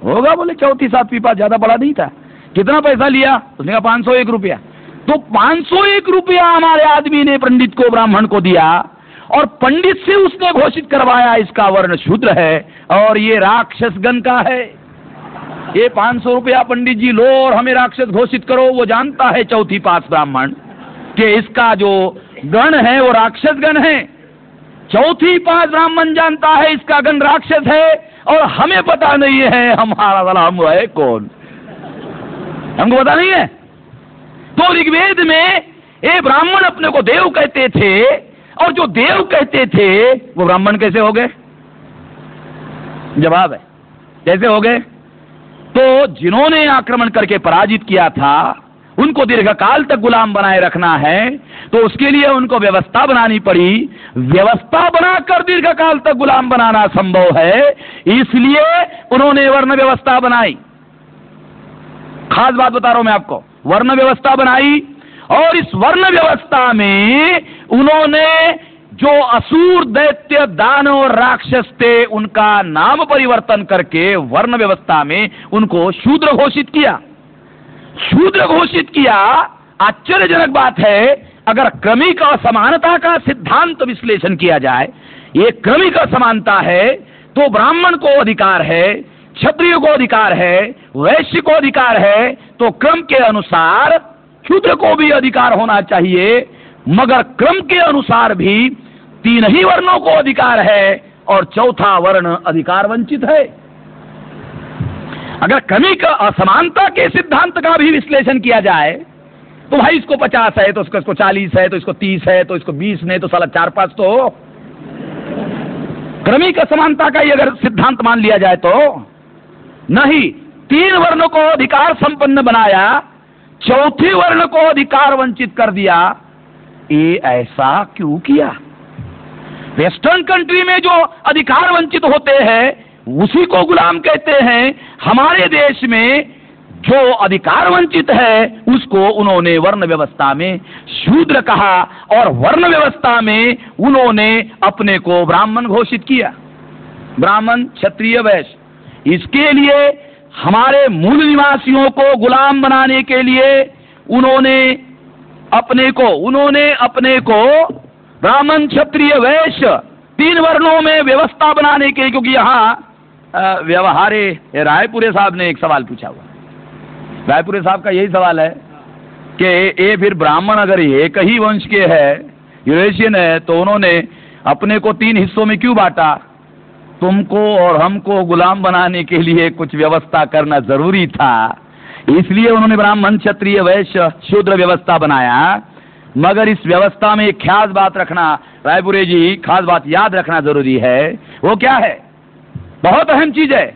होगा, बोले 4वीं 7वीं पास, ज्यादा पढ़ा नहीं था। कितना पैसा लिया? उसने कहा 501 रुपया। तो 501 रुपया हमारे आदमी ने पंडित को, ब्राह्मण को दिया, और पंडित से उसने घोषित करवाया इसका वर्ण शूद्र है और ये राक्षसगण का है। ये 500 रुपया पंडित जी लो और हमें राक्षस घोषित करो। वो जानता है 4वीं पास ब्राह्मण कि इसका जो गण है वो राक्षस गण है। 4वीं पास ब्राह्मण जानता है इसका गण राक्षस है, और हमें पता नहीं है हमारा वाला हम है कौन, हमको पता नहीं है। तो ऋग्वेद में ये ब्राह्मण अपने को देव कहते थे, और जो देव कहते थे वो ब्राह्मण कैसे हो गए? जवाब है, कैसे हो गए? तो जिन्होंने आक्रमण करके पराजित किया था उनको दीर्घकाल तक गुलाम बनाए रखना है, तो उसके लिए उनको व्यवस्था बनानी पड़ी। व्यवस्था बनाकर दीर्घकाल तक गुलाम बनाना संभव है, इसलिए उन्होंने वर्ण व्यवस्था बनाई। खास बात बता रहा हूं मैं आपको, वर्ण व्यवस्था बनाई, और इस वर्ण व्यवस्था में उन्होंने जो असुर, दैत्य, दानव और राक्षस थे उनका नाम परिवर्तन करके वर्ण व्यवस्था में उनको शूद्र घोषित किया। शूद्र घोषित किया। आश्चर्यजनक बात है, अगर क्रमिक असमानता का सिद्धांत विश्लेषण किया जाए, ये क्रमिक असमानता है तो ब्राह्मण को अधिकार है, क्षत्रिय को अधिकार है, वैश्य को अधिकार है, तो क्रम के अनुसार शूद्र को भी अधिकार होना चाहिए। मगर क्रम के अनुसार भी तीन ही वर्णों को अधिकार है और चौथा वर्ण अधिकार वंचित है। अगर क्रमिक असमानता के सिद्धांत का भी विश्लेषण किया जाए तो भाई इसको 50 है तो इसको 40 है तो इसको 30 है तो इसको 20 नहीं तो साला 4-5 तो हो। क्रमिक असमानता का ही अगर सिद्धांत मान लिया जाए तो नहीं, तीन वर्णों को अधिकार संपन्न बनाया, चौथे वर्ण को अधिकार वंचित कर दिया। ये ऐसा क्यों किया? वेस्टर्न कंट्री में जो अधिकार वंचित होते हैं उसी को गुलाम कहते हैं। हमारे देश में जो अधिकार वंचित है उसको उन्होंने वर्ण व्यवस्था में शूद्र कहा और वर्ण व्यवस्था में उन्होंने अपने को ब्राह्मण घोषित किया। ब्राह्मण, क्षत्रिय, वैश्य। इसके लिए हमारे मूल निवासियों को गुलाम बनाने के लिए उन्होंने अपने को ब्राह्मण, क्षत्रिय, वैश्य तीन वर्णों में व्यवस्था बनाने के लिए, क्योंकि यहाँ व्यवहारे रायपुरे साहब ने एक सवाल पूछा हुआ। रायपुरे साहब का यही सवाल है कि ये फिर ब्राह्मण अगर एक ही वंश के है, यूरेशियन है, तो उन्होंने अपने को तीन हिस्सों में क्यों बांटा? तुमको और हमको गुलाम बनाने के लिए कुछ व्यवस्था करना जरूरी था, इसलिए उन्होंने ब्राह्मण, क्षत्रिय, वैश्य, शूद्र व्यवस्था बनाया। मगर इस व्यवस्था में एक खास बात रखना, रायपुरे जी, खास बात याद रखना जरूरी है। वो क्या है? बहुत अहम चीज है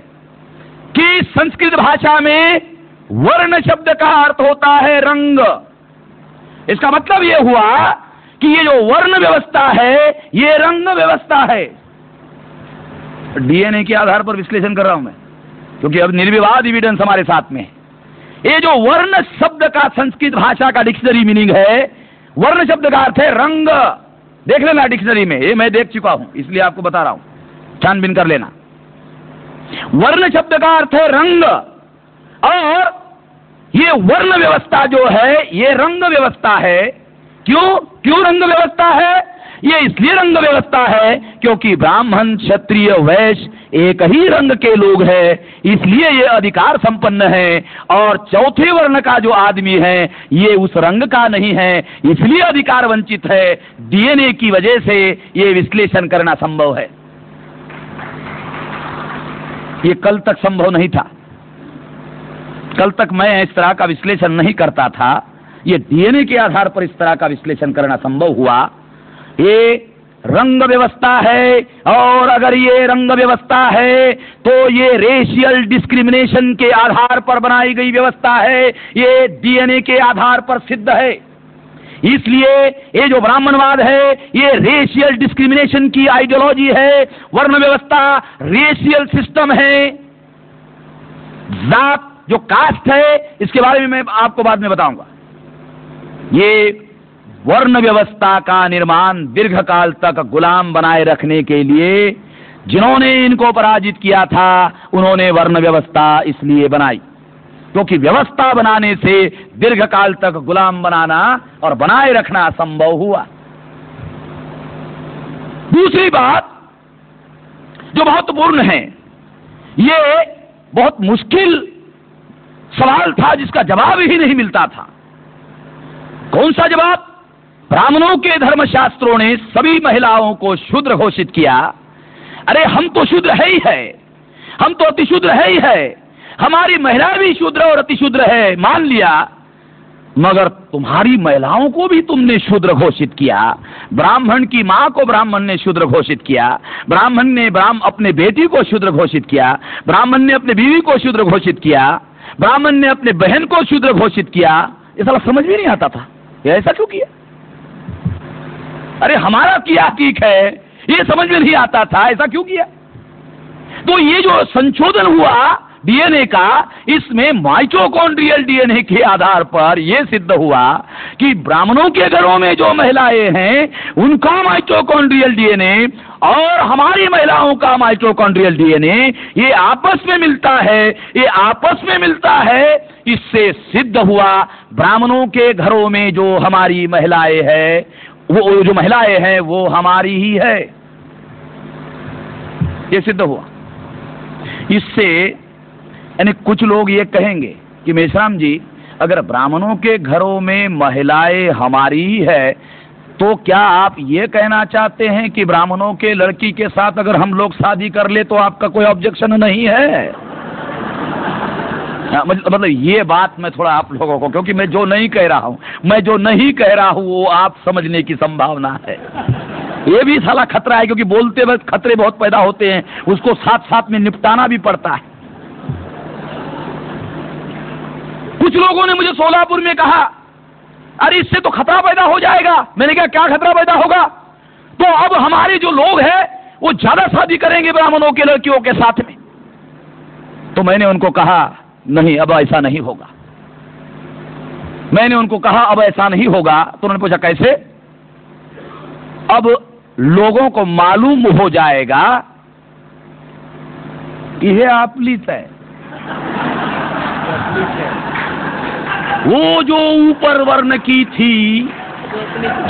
कि संस्कृत भाषा में वर्ण शब्द का अर्थ होता है रंग। इसका मतलब यह हुआ कि ये जो वर्ण व्यवस्था है ये रंग व्यवस्था है। डीएनए के आधार पर विश्लेषण कर रहा हूं मैं, क्योंकि अब निर्विवाद एविडेंस हमारे साथ में है। ये जो वर्ण शब्द का संस्कृत भाषा का डिक्शनरी मीनिंग है, वर्ण शब्द का अर्थ है रंग। देख लेना डिक्शनरी में, ये मैं देख चुका हूं इसलिए आपको बता रहा हूं, छानबीन कर लेना। वर्ण शब्द का अर्थ है रंग, और ये वर्ण व्यवस्था जो है ये रंग व्यवस्था है। क्यों रंग व्यवस्था है? ये इसलिए रंग व्यवस्था है क्योंकि ब्राह्मण, क्षत्रिय, वैश्य एक ही रंग के लोग हैं, इसलिए ये अधिकार संपन्न है। और चौथे वर्ण का जो आदमी है ये उस रंग का नहीं है, इसलिए अधिकार वंचित है। डीएनए की वजह से ये विश्लेषण करना संभव है। ये कल तक संभव नहीं था। कल तक मैं इस तरह का विश्लेषण नहीं करता था। ये डीएनए के आधार पर इस तरह का विश्लेषण करना संभव हुआ। ये रंग व्यवस्था है, और अगर ये रंग व्यवस्था है तो ये रेशियल डिस्क्रिमिनेशन के आधार पर बनाई गई व्यवस्था है। ये डीएनए के आधार पर सिद्ध है। इसलिए ये जो ब्राह्मणवाद है ये रेशियल डिस्क्रिमिनेशन की आइडियोलॉजी है। वर्ण व्यवस्था रेशियल सिस्टम है। जात जो कास्ट है इसके बारे में मैं आपको बाद में बताऊंगा। ये वर्ण व्यवस्था का निर्माण दीर्घकाल तक गुलाम बनाए रखने के लिए जिन्होंने इनको पराजित किया था उन्होंने वर्ण व्यवस्था इसलिए बनाई क्योंकि व्यवस्था बनाने से दीर्घकाल तक गुलाम बनाना और बनाए रखना संभव हुआ। दूसरी बात जो महत्वपूर्ण है, ये बहुत मुश्किल सवाल था जिसका जवाब ही नहीं मिलता था। कौन सा जवाब? ब्राह्मणों के धर्मशास्त्रों ने सभी महिलाओं को शूद्र घोषित किया। अरे हम तो शूद्र है ही है, हम तो अतिशूद्र है ही है, हमारी महिला भी शूद्र और अतिशूद्र है, मान लिया, मगर तुम्हारी महिलाओं को भी तुमने शूद्र घोषित किया। ब्राह्मण की मां को ब्राह्मण ने शूद्र घोषित किया, ब्राह्मण ने अपने बेटी को शूद्र घोषित किया, ब्राह्मण ने अपने बीवी को शूद्र घोषित किया, ब्राह्मण ने अपने बहन को शूद्र घोषित किया। ये साला समझ में नहीं आता था, ये ऐसा क्यों किया? अरे हमारा किया ठीक है, ये समझ में नहीं आता था, ऐसा क्यों किया? तो ये जो संशोधन हुआ डीएनए का, इसमें माइटोकॉन्ड्रियल डीएनए के आधार पर यह सिद्ध हुआ कि ब्राह्मणों के घरों में जो महिलाएं हैं उनका माइटोकॉन्ड्रियल डीएनए और हमारी महिलाओं का माइटोकॉन्ड्रियल डीएनए ये आपस में मिलता है। ये आपस में मिलता है इससे सिद्ध हुआ ब्राह्मणों के घरों में जो हमारी महिलाएं हैं, वो जो महिलाएं हैं वो हमारी ही है, ये सिद्ध हुआ। इससे यानी कुछ लोग ये कहेंगे कि मेश्राम जी, अगर ब्राह्मणों के घरों में महिलाएं हमारी ही है, तो क्या आप ये कहना चाहते हैं कि ब्राह्मणों के लड़की के साथ अगर हम लोग शादी कर ले तो आपका कोई ऑब्जेक्शन नहीं है? मतलब ये बात मैं थोड़ा आप लोगों को, क्योंकि मैं जो नहीं कह रहा हूं वो आप समझने की संभावना है। ये भी साला खतरा है, क्योंकि बोलते वक्त खतरे बहुत पैदा होते हैं, उसको साथ साथ में निपटाना भी पड़ता है। कुछ लोगों ने मुझे सोलापुर में कहा, अरे इससे तो खतरा पैदा हो जाएगा। मैंने कहा क्या खतरा पैदा होगा? तो अब हमारे जो लोग हैं वो ज्यादा शादी करेंगे ब्राह्मणों के लड़कियों के साथ में। तो मैंने उनको कहा नहीं, अब ऐसा नहीं होगा। मैंने उनको कहा अब ऐसा नहीं होगा। तो उन्होंने पूछा कैसे? अब लोगों को मालूम हो जाएगा यह आपलीस है। वो जो ऊपर वर्ण की थी,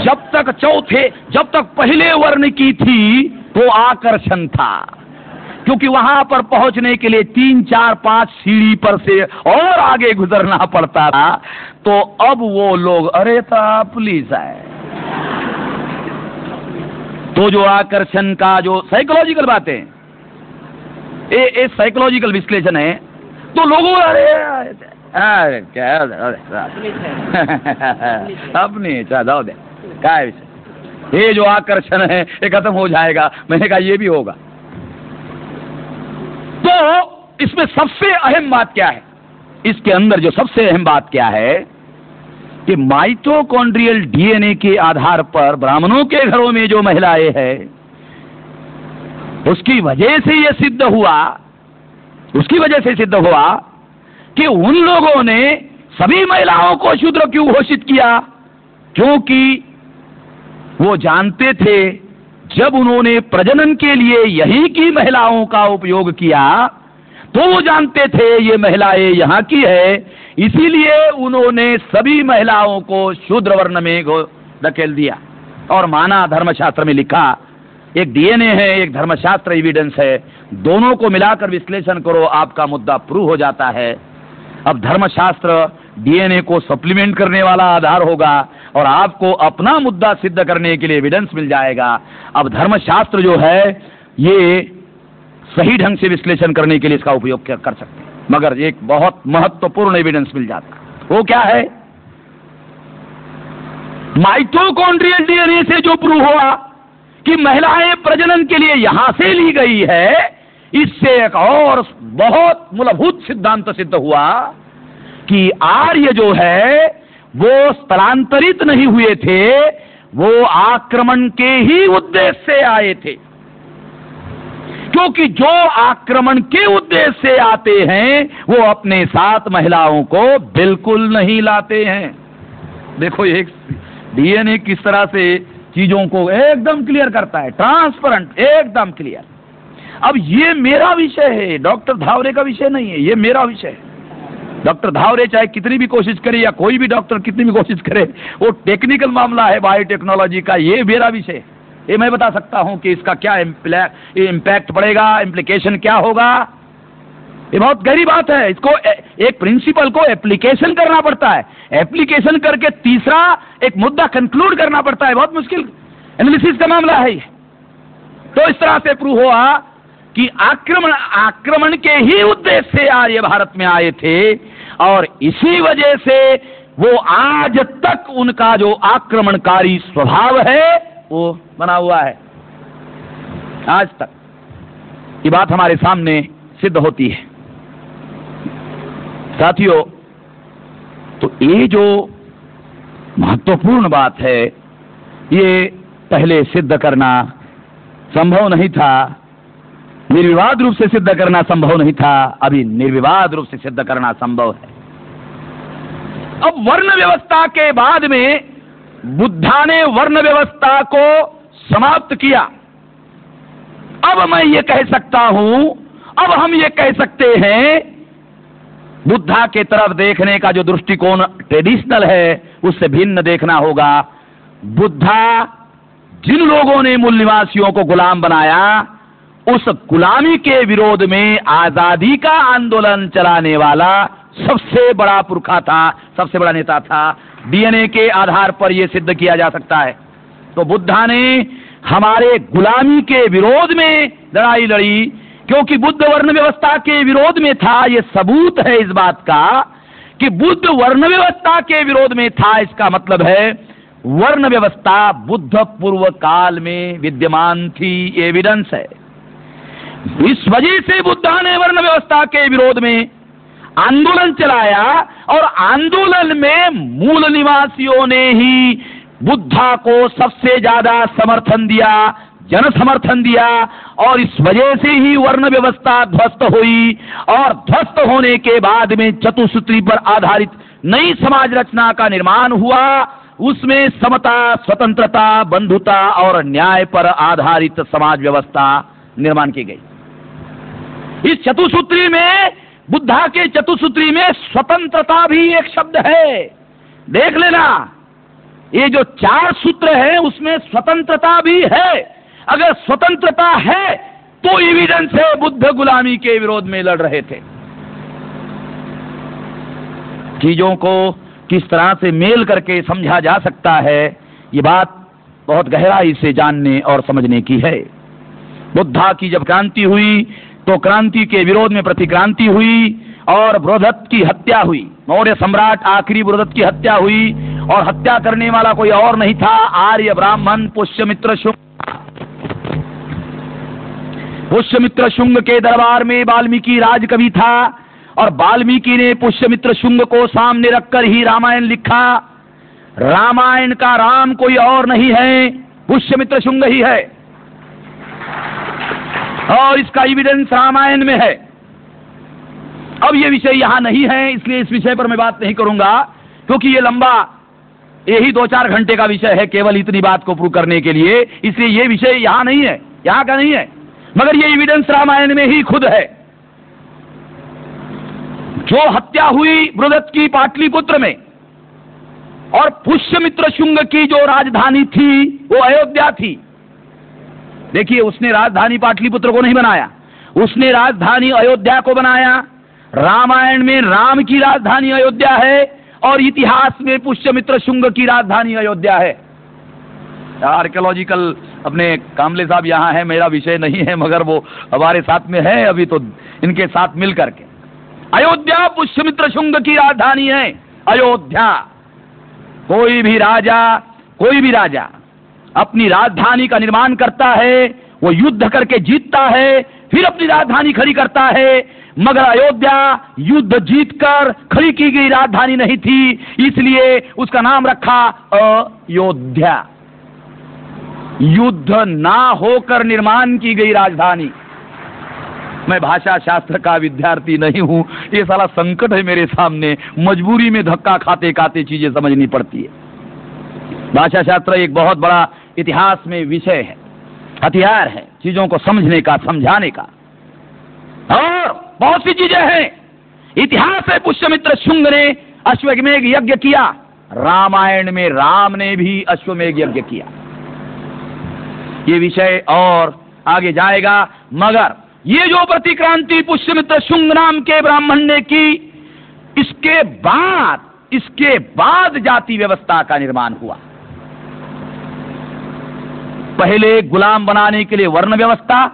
जब तक पहले वर्ण की थी तो आकर्षण था, क्योंकि वहां पर पहुंचने के लिए 3, 4, 5 सीढ़ी पर से और आगे गुजरना पड़ता था। तो अब वो लोग अरे था पुलिस है। तो जो आकर्षण का जो साइकोलॉजिकल बातें, ये साइकोलॉजिकल विश्लेषण है। तो लोगों अरे क्या अपनी जाओ दे क्या विषय, ये जो आकर्षण है ये खत्म हो जाएगा। मैंने कहा ये भी होगा। तो इसमें सबसे अहम बात क्या है? इसके अंदर जो सबसे अहम बात क्या है कि माइटोकॉन्ड्रियल डीएनए के आधार पर ब्राह्मणों के घरों में जो महिलाएं हैं, उसकी वजह से यह सिद्ध हुआ कि उन लोगों ने सभी महिलाओं को शूद्र क्यों घोषित किया? क्योंकि वो जानते थे जब उन्होंने प्रजनन के लिए यही की महिलाओं का उपयोग किया तो वो जानते थे ये महिलाएं यहाँ की है, इसीलिए उन्होंने सभी महिलाओं को शूद्र वर्ण में धकेल दिया और माना। धर्मशास्त्र में लिखा, एक डीएनए है, एक धर्मशास्त्र एविडेंस है, दोनों को मिलाकर विश्लेषण करो, आपका मुद्दा प्रूव हो जाता है। अब धर्मशास्त्र डीएनए को सप्लीमेंट करने वाला आधार होगा और आपको अपना मुद्दा सिद्ध करने के लिए एविडेंस मिल जाएगा। अब धर्मशास्त्र जो है ये सही ढंग से विश्लेषण करने के लिए इसका उपयोग कर सकते हैं, मगर एक बहुत महत्वपूर्ण एविडेंस मिल जाता है। वो क्या है? माइटोकॉन्ड्रियल डीएनए से जो प्रूव हुआ कि महिलाएं प्रजनन के लिए यहां से ली गई है, इससे एक और बहुत मूलभूत सिद्धांत सिद्ध हुआ कि आर्य जो है वो स्थलांतरित नहीं हुए थे, वो आक्रमण के ही उद्देश्य से आए थे। क्योंकि जो आक्रमण के उद्देश्य से आते हैं वो अपने साथ महिलाओं को बिल्कुल नहीं लाते हैं। देखो एक डीएनए किस तरह से चीजों को एकदम क्लियर करता है, ट्रांसपेरेंट, एकदम क्लियर। अब ये मेरा विषय है, डॉक्टर धावरे का विषय नहीं है, ये मेरा विषय है। डॉक्टर धावरे चाहे कितनी भी कोशिश करे या कोई भी डॉक्टर कितनी भी कोशिश करे, वो टेक्निकल मामला है बायोटेक्नोलॉजी का, ये मेरा विषय है। ये मैं बता सकता हूं कि इसका क्या इम्पैक्ट पड़ेगा, इम्प्लीकेशन क्या होगा। ये बहुत गहरी बात है। इसको एक प्रिंसिपल को एप्लीकेशन करना पड़ता है, एप्लीकेशन करके तीसरा एक मुद्दा कंक्लूड करना पड़ता है, बहुत मुश्किल एनालिसिस का मामला है ये। तो इस तरह से प्रूव हुआ कि आक्रमण के ही उद्देश्य से आर्य भारत में आए थे और इसी वजह से वो आज तक उनका जो आक्रमणकारी स्वभाव है वो बना हुआ है आज तक। ये बात हमारे सामने सिद्ध होती है साथियों। तो ये जो महत्वपूर्ण बात है ये पहले सिद्ध करना संभव नहीं था, निर्विवाद रूप से सिद्ध करना संभव नहीं था, अभी निर्विवाद रूप से सिद्ध करना संभव है। अब वर्ण व्यवस्था के बाद में बुद्धा ने वर्ण व्यवस्था को समाप्त किया। अब मैं ये कह सकता हूं, अब हम ये कह सकते हैं बुद्धा के तरफ देखने का जो दृष्टिकोण ट्रेडिशनल है उससे भिन्न देखना होगा। बुद्धा जिन लोगों ने मूल निवासियों को गुलाम बनाया, उस गुलामी के विरोध में आजादी का आंदोलन चलाने वाला सबसे बड़ा पुरखा था, सबसे बड़ा नेता था। डीएनए के आधार पर यह सिद्ध किया जा सकता है। तो बुद्धा ने हमारे गुलामी के विरोध में लड़ाई लड़ी, क्योंकि बुद्ध वर्ण व्यवस्था के विरोध में था। यह सबूत है इस बात का कि बुद्ध वर्ण व्यवस्था के विरोध में था। इसका मतलब है वर्ण व्यवस्था बुद्ध पूर्व काल में विद्यमान थी, एविडेंस है। इस वजह से बुद्धा ने वर्ण व्यवस्था के विरोध में आंदोलन चलाया, और आंदोलन में मूल निवासियों ने ही बुद्धा को सबसे ज्यादा समर्थन दिया, जन समर्थन दिया, और इस वजह से ही वर्ण व्यवस्था ध्वस्त हुई। और ध्वस्त होने के बाद में चतुसूत्री पर आधारित नई समाज रचना का निर्माण हुआ। उसमें समता, स्वतंत्रता, बंधुता और न्याय पर आधारित समाज व्यवस्था निर्माण की गई। इस चतुसूत्री में, बुद्धा के चतुसूत्री में स्वतंत्रता भी एक शब्द है। देख लेना, ये जो 4 सूत्र है उसमें स्वतंत्रता भी है। अगर स्वतंत्रता है तो एविडेंस है बुद्ध गुलामी के विरोध में लड़ रहे थे। चीजों को किस तरह से मेल करके समझा जा सकता है, ये बात बहुत गहराई से जानने और समझने की है। बुद्धा की जब क्रांति हुई तो क्रांति के विरोध में प्रतिक्रांति हुई और बृहदत्त की हत्या हुई। मौर्य सम्राट आखिरी बृहदत्त की हत्या हुई, और हत्या करने वाला कोई और नहीं था, आर्य ब्राह्मण पुष्यमित्र शुंग। पुष्यमित्र शुंग के दरबार में वाल्मीकि राजकवि था, और वाल्मीकि ने पुष्यमित्र शुंग को सामने रखकर ही रामायण लिखा। रामायण का राम कोई और नहीं है, पुष्यमित्र शुंग ही है, और इसका एविडेंस रामायण में है। अब ये विषय यहां नहीं है, इसलिए इस विषय पर मैं बात नहीं करूंगा, क्योंकि ये लंबा, यही 2-4 घंटे का विषय है केवल इतनी बात को प्रूव करने के लिए। इसलिए ये विषय यहां नहीं है, यहां का नहीं है, मगर ये एविडेंस रामायण में ही खुद है। जो हत्या हुई बृहदत्त की पाटलिपुत्र में, और पुष्यमित्र शुंग की जो राजधानी थी वो अयोध्या थी। देखिए, उसने राजधानी पाटलिपुत्र को नहीं बनाया, उसने राजधानी अयोध्या को बनाया। रामायण में राम की राजधानी अयोध्या है, और इतिहास में पुष्यमित्र शुंग की राजधानी अयोध्या है। आर्कियोलॉजिकल अपने कामले साहब यहाँ है, मेरा विषय नहीं है, मगर वो हमारे साथ में है अभी, तो इनके साथ मिल करके अयोध्या पुष्यमित्र शुंग की राजधानी है। अयोध्या, कोई भी राजा अपनी राजधानी का निर्माण करता है, वो युद्ध करके जीतता है, फिर अपनी राजधानी खड़ी करता है। मगर अयोध्या युद्ध जीतकर खड़ी की गई राजधानी नहीं थी, इसलिए उसका नाम रखा अयोध्या। युद्ध ना होकर निर्माण की गई राजधानी। मैं भाषा शास्त्र का विद्यार्थी नहीं हूं, ये साला संकट है मेरे सामने, मजबूरी में धक्का खाते खाते चीजें समझनी पड़ती है। भाषा शास्त्र एक बहुत बड़ा इतिहास में विषय है, हथियार है चीजों को समझने का, समझाने का, और बहुत सी चीजें हैं। इतिहास है, पुष्यमित्र शुंग ने अश्वमेध यज्ञ किया, रामायण में राम ने भी अश्वमेध यज्ञ किया। ये विषय और आगे जाएगा, मगर ये जो प्रतिक्रांति पुष्यमित्र शुंग नाम के ब्राह्मण ने की, इसके बाद जाति व्यवस्था का निर्माण हुआ। पहले गुलाम बनाने के लिए वर्ण व्यवस्था,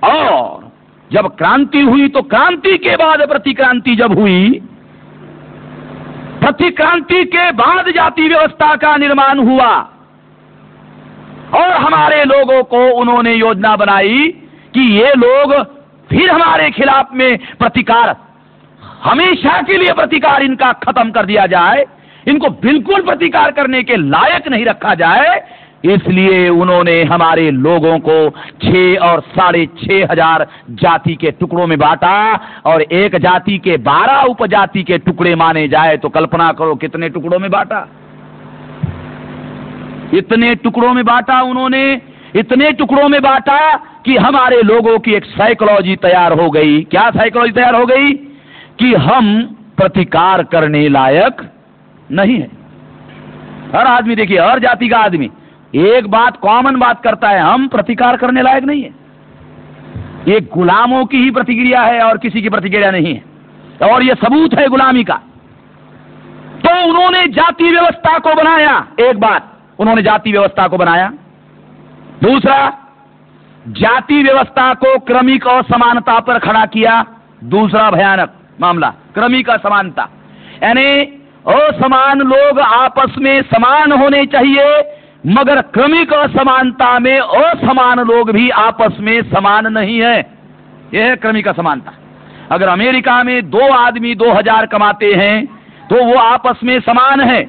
और जब क्रांति हुई तो क्रांति के बाद प्रतिक्रांति जब हुई, प्रतिक्रांति के बाद जाति व्यवस्था का निर्माण हुआ। और हमारे लोगों को उन्होंने योजना बनाई कि ये लोग फिर हमारे खिलाफ में प्रतिकार, हमेशा के लिए प्रतिकार इनका खत्म कर दिया जाए, इनको बिल्कुल प्रतिकार करने के लायक नहीं रखा जाए। इसलिए उन्होंने हमारे लोगों को 6 और 6,500 जाति के टुकड़ों में बांटा, और एक जाति के 12 उपजाति के टुकड़े माने जाए तो कल्पना करो कितने टुकड़ों में बांटा। इतने टुकड़ों में बांटा उन्होंने, इतने टुकड़ों में बांटा कि हमारे लोगों की एक साइकोलॉजी तैयार हो गई। क्या साइकोलॉजी तैयार हो गई? कि हम प्रतिकार करने लायक नहीं है। हर आदमी, देखिए हर जाति का आदमी एक बात, कॉमन बात करता है, हम प्रतिकार करने लायक नहीं है। ये गुलामों की ही प्रतिक्रिया है और किसी की प्रतिक्रिया नहीं है, और ये सबूत है गुलामी का। तो उन्होंने जाति व्यवस्था को बनाया, एक बात उन्होंने जाति व्यवस्था को बनाया। दूसरा, जाति व्यवस्था को क्रमिक असमानता पर खड़ा किया। दूसरा भयानक मामला क्रमिक असमानता, यानी असमान लोग आपस में समान होने चाहिए, मगर क्रमिक असमानता में असमान लोग भी आपस में समान नहीं है। यह है क्रमिक असमानता। अगर अमेरिका में 2 आदमी 2000 कमाते हैं तो वो आपस में समान है,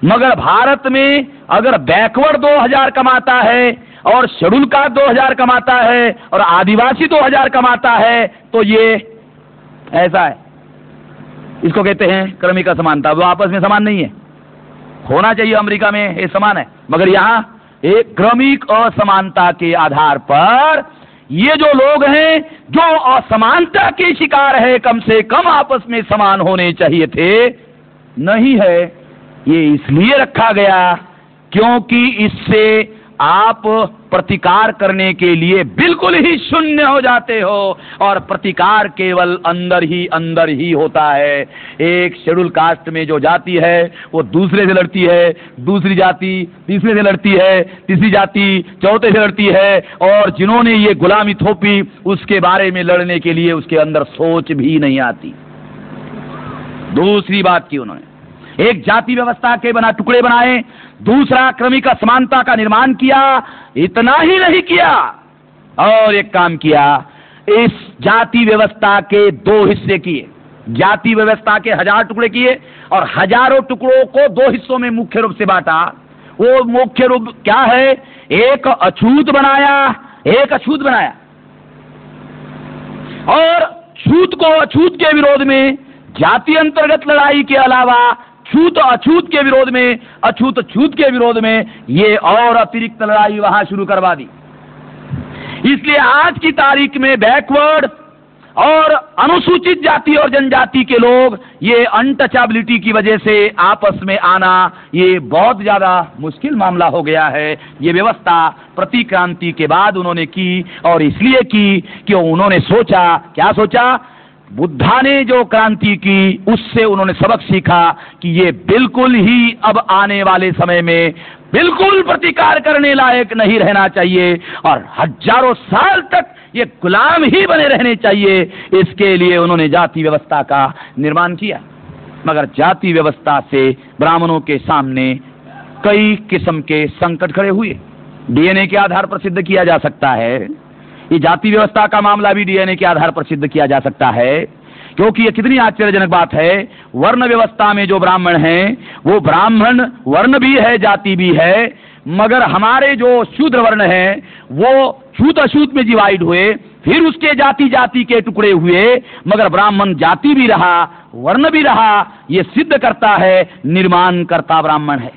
मगर भारत में अगर बैकवर्ड 2000 कमाता है और शेड्यूल कास्ट 2000 कमाता है और आदिवासी 2000 कमाता है तो ये ऐसा है। इसको कहते हैं क्रमिक असमानता। वो आपस में समान नहीं है। होना चाहिए अमेरिका में ये समान है, मगर यहां एक क्रमिक असमानता के आधार पर ये जो लोग हैं जो असमानता के शिकार है, कम से कम आपस में समान होने चाहिए थे, नहीं है। ये इसलिए रखा गया क्योंकि इससे आप प्रतिकार करने के लिए बिल्कुल ही शून्य हो जाते हो, और प्रतिकार केवल अंदर ही होता है। एक शेड्यूल कास्ट में जो जाति है वो दूसरे से लड़ती है, दूसरी जाति तीसरे से लड़ती है, तीसरी जाति चौथे से लड़ती है, और जिन्होंने ये गुलामी थोपी उसके बारे में लड़ने के लिए उसके अंदर सोच भी नहीं आती। दूसरी बात की उन्होंने, एक जाति व्यवस्था के बना टुकड़े बनाए, दूसरा क्रमिक असमानता का निर्माण किया। इतना ही नहीं किया, और एक काम किया, इस जाति व्यवस्था के 2 हिस्से किए। जाति व्यवस्था के 1000 टुकड़े किए और हजारों टुकड़ों को 2 हिस्सों में मुख्य रूप से बांटा। वो मुख्य रूप क्या है? एक अछूत बनाया, एक अछूत बनाया, और छूत को अछूत के विरोध में जाति अंतर्गत लड़ाई के अलावा छूत अछूत के विरोध में, अछूत छूत के विरोध में ये और अतिरिक्त लड़ाई वहां शुरू करवा दी। इसलिए आज की तारीख में बैकवर्ड और अनुसूचित जाति और जनजाति के लोग ये अनटचेबिलिटी की वजह से आपस में आना ये बहुत ज्यादा मुश्किल मामला हो गया है। ये व्यवस्था प्रतिक्रांति के बाद उन्होंने की, और इसलिए की कि उन्होंने सोचा, क्या सोचा? बुद्धा ने जो क्रांति की उससे उन्होंने सबक सीखा कि ये बिल्कुल ही अब आने वाले समय में बिल्कुल प्रतिकार करने लायक नहीं रहना चाहिए, और हजारों साल तक ये गुलाम ही बने रहने चाहिए। इसके लिए उन्होंने जाति व्यवस्था का निर्माण किया। मगर जाति व्यवस्था से ब्राह्मणों के सामने कई किस्म के संकट खड़े हुए। डीएनए के आधार पर सिद्ध किया जा सकता है, ये जाति व्यवस्था का मामला भी डीएनए के आधार पर सिद्ध किया जा सकता है, क्योंकि ये कितनी आश्चर्यजनक बात है। वर्ण व्यवस्था में जो ब्राह्मण हैं वो ब्राह्मण वर्ण भी है, जाति भी है, मगर हमारे जो शूद्र वर्ण हैं वो छूत अछूत में डिवाइड हुए, फिर उसके जाति जाति के टुकड़े हुए, मगर ब्राह्मण जाति भी रहा, वर्ण भी रहा। ये सिद्ध करता है निर्माण करता ब्राह्मण है,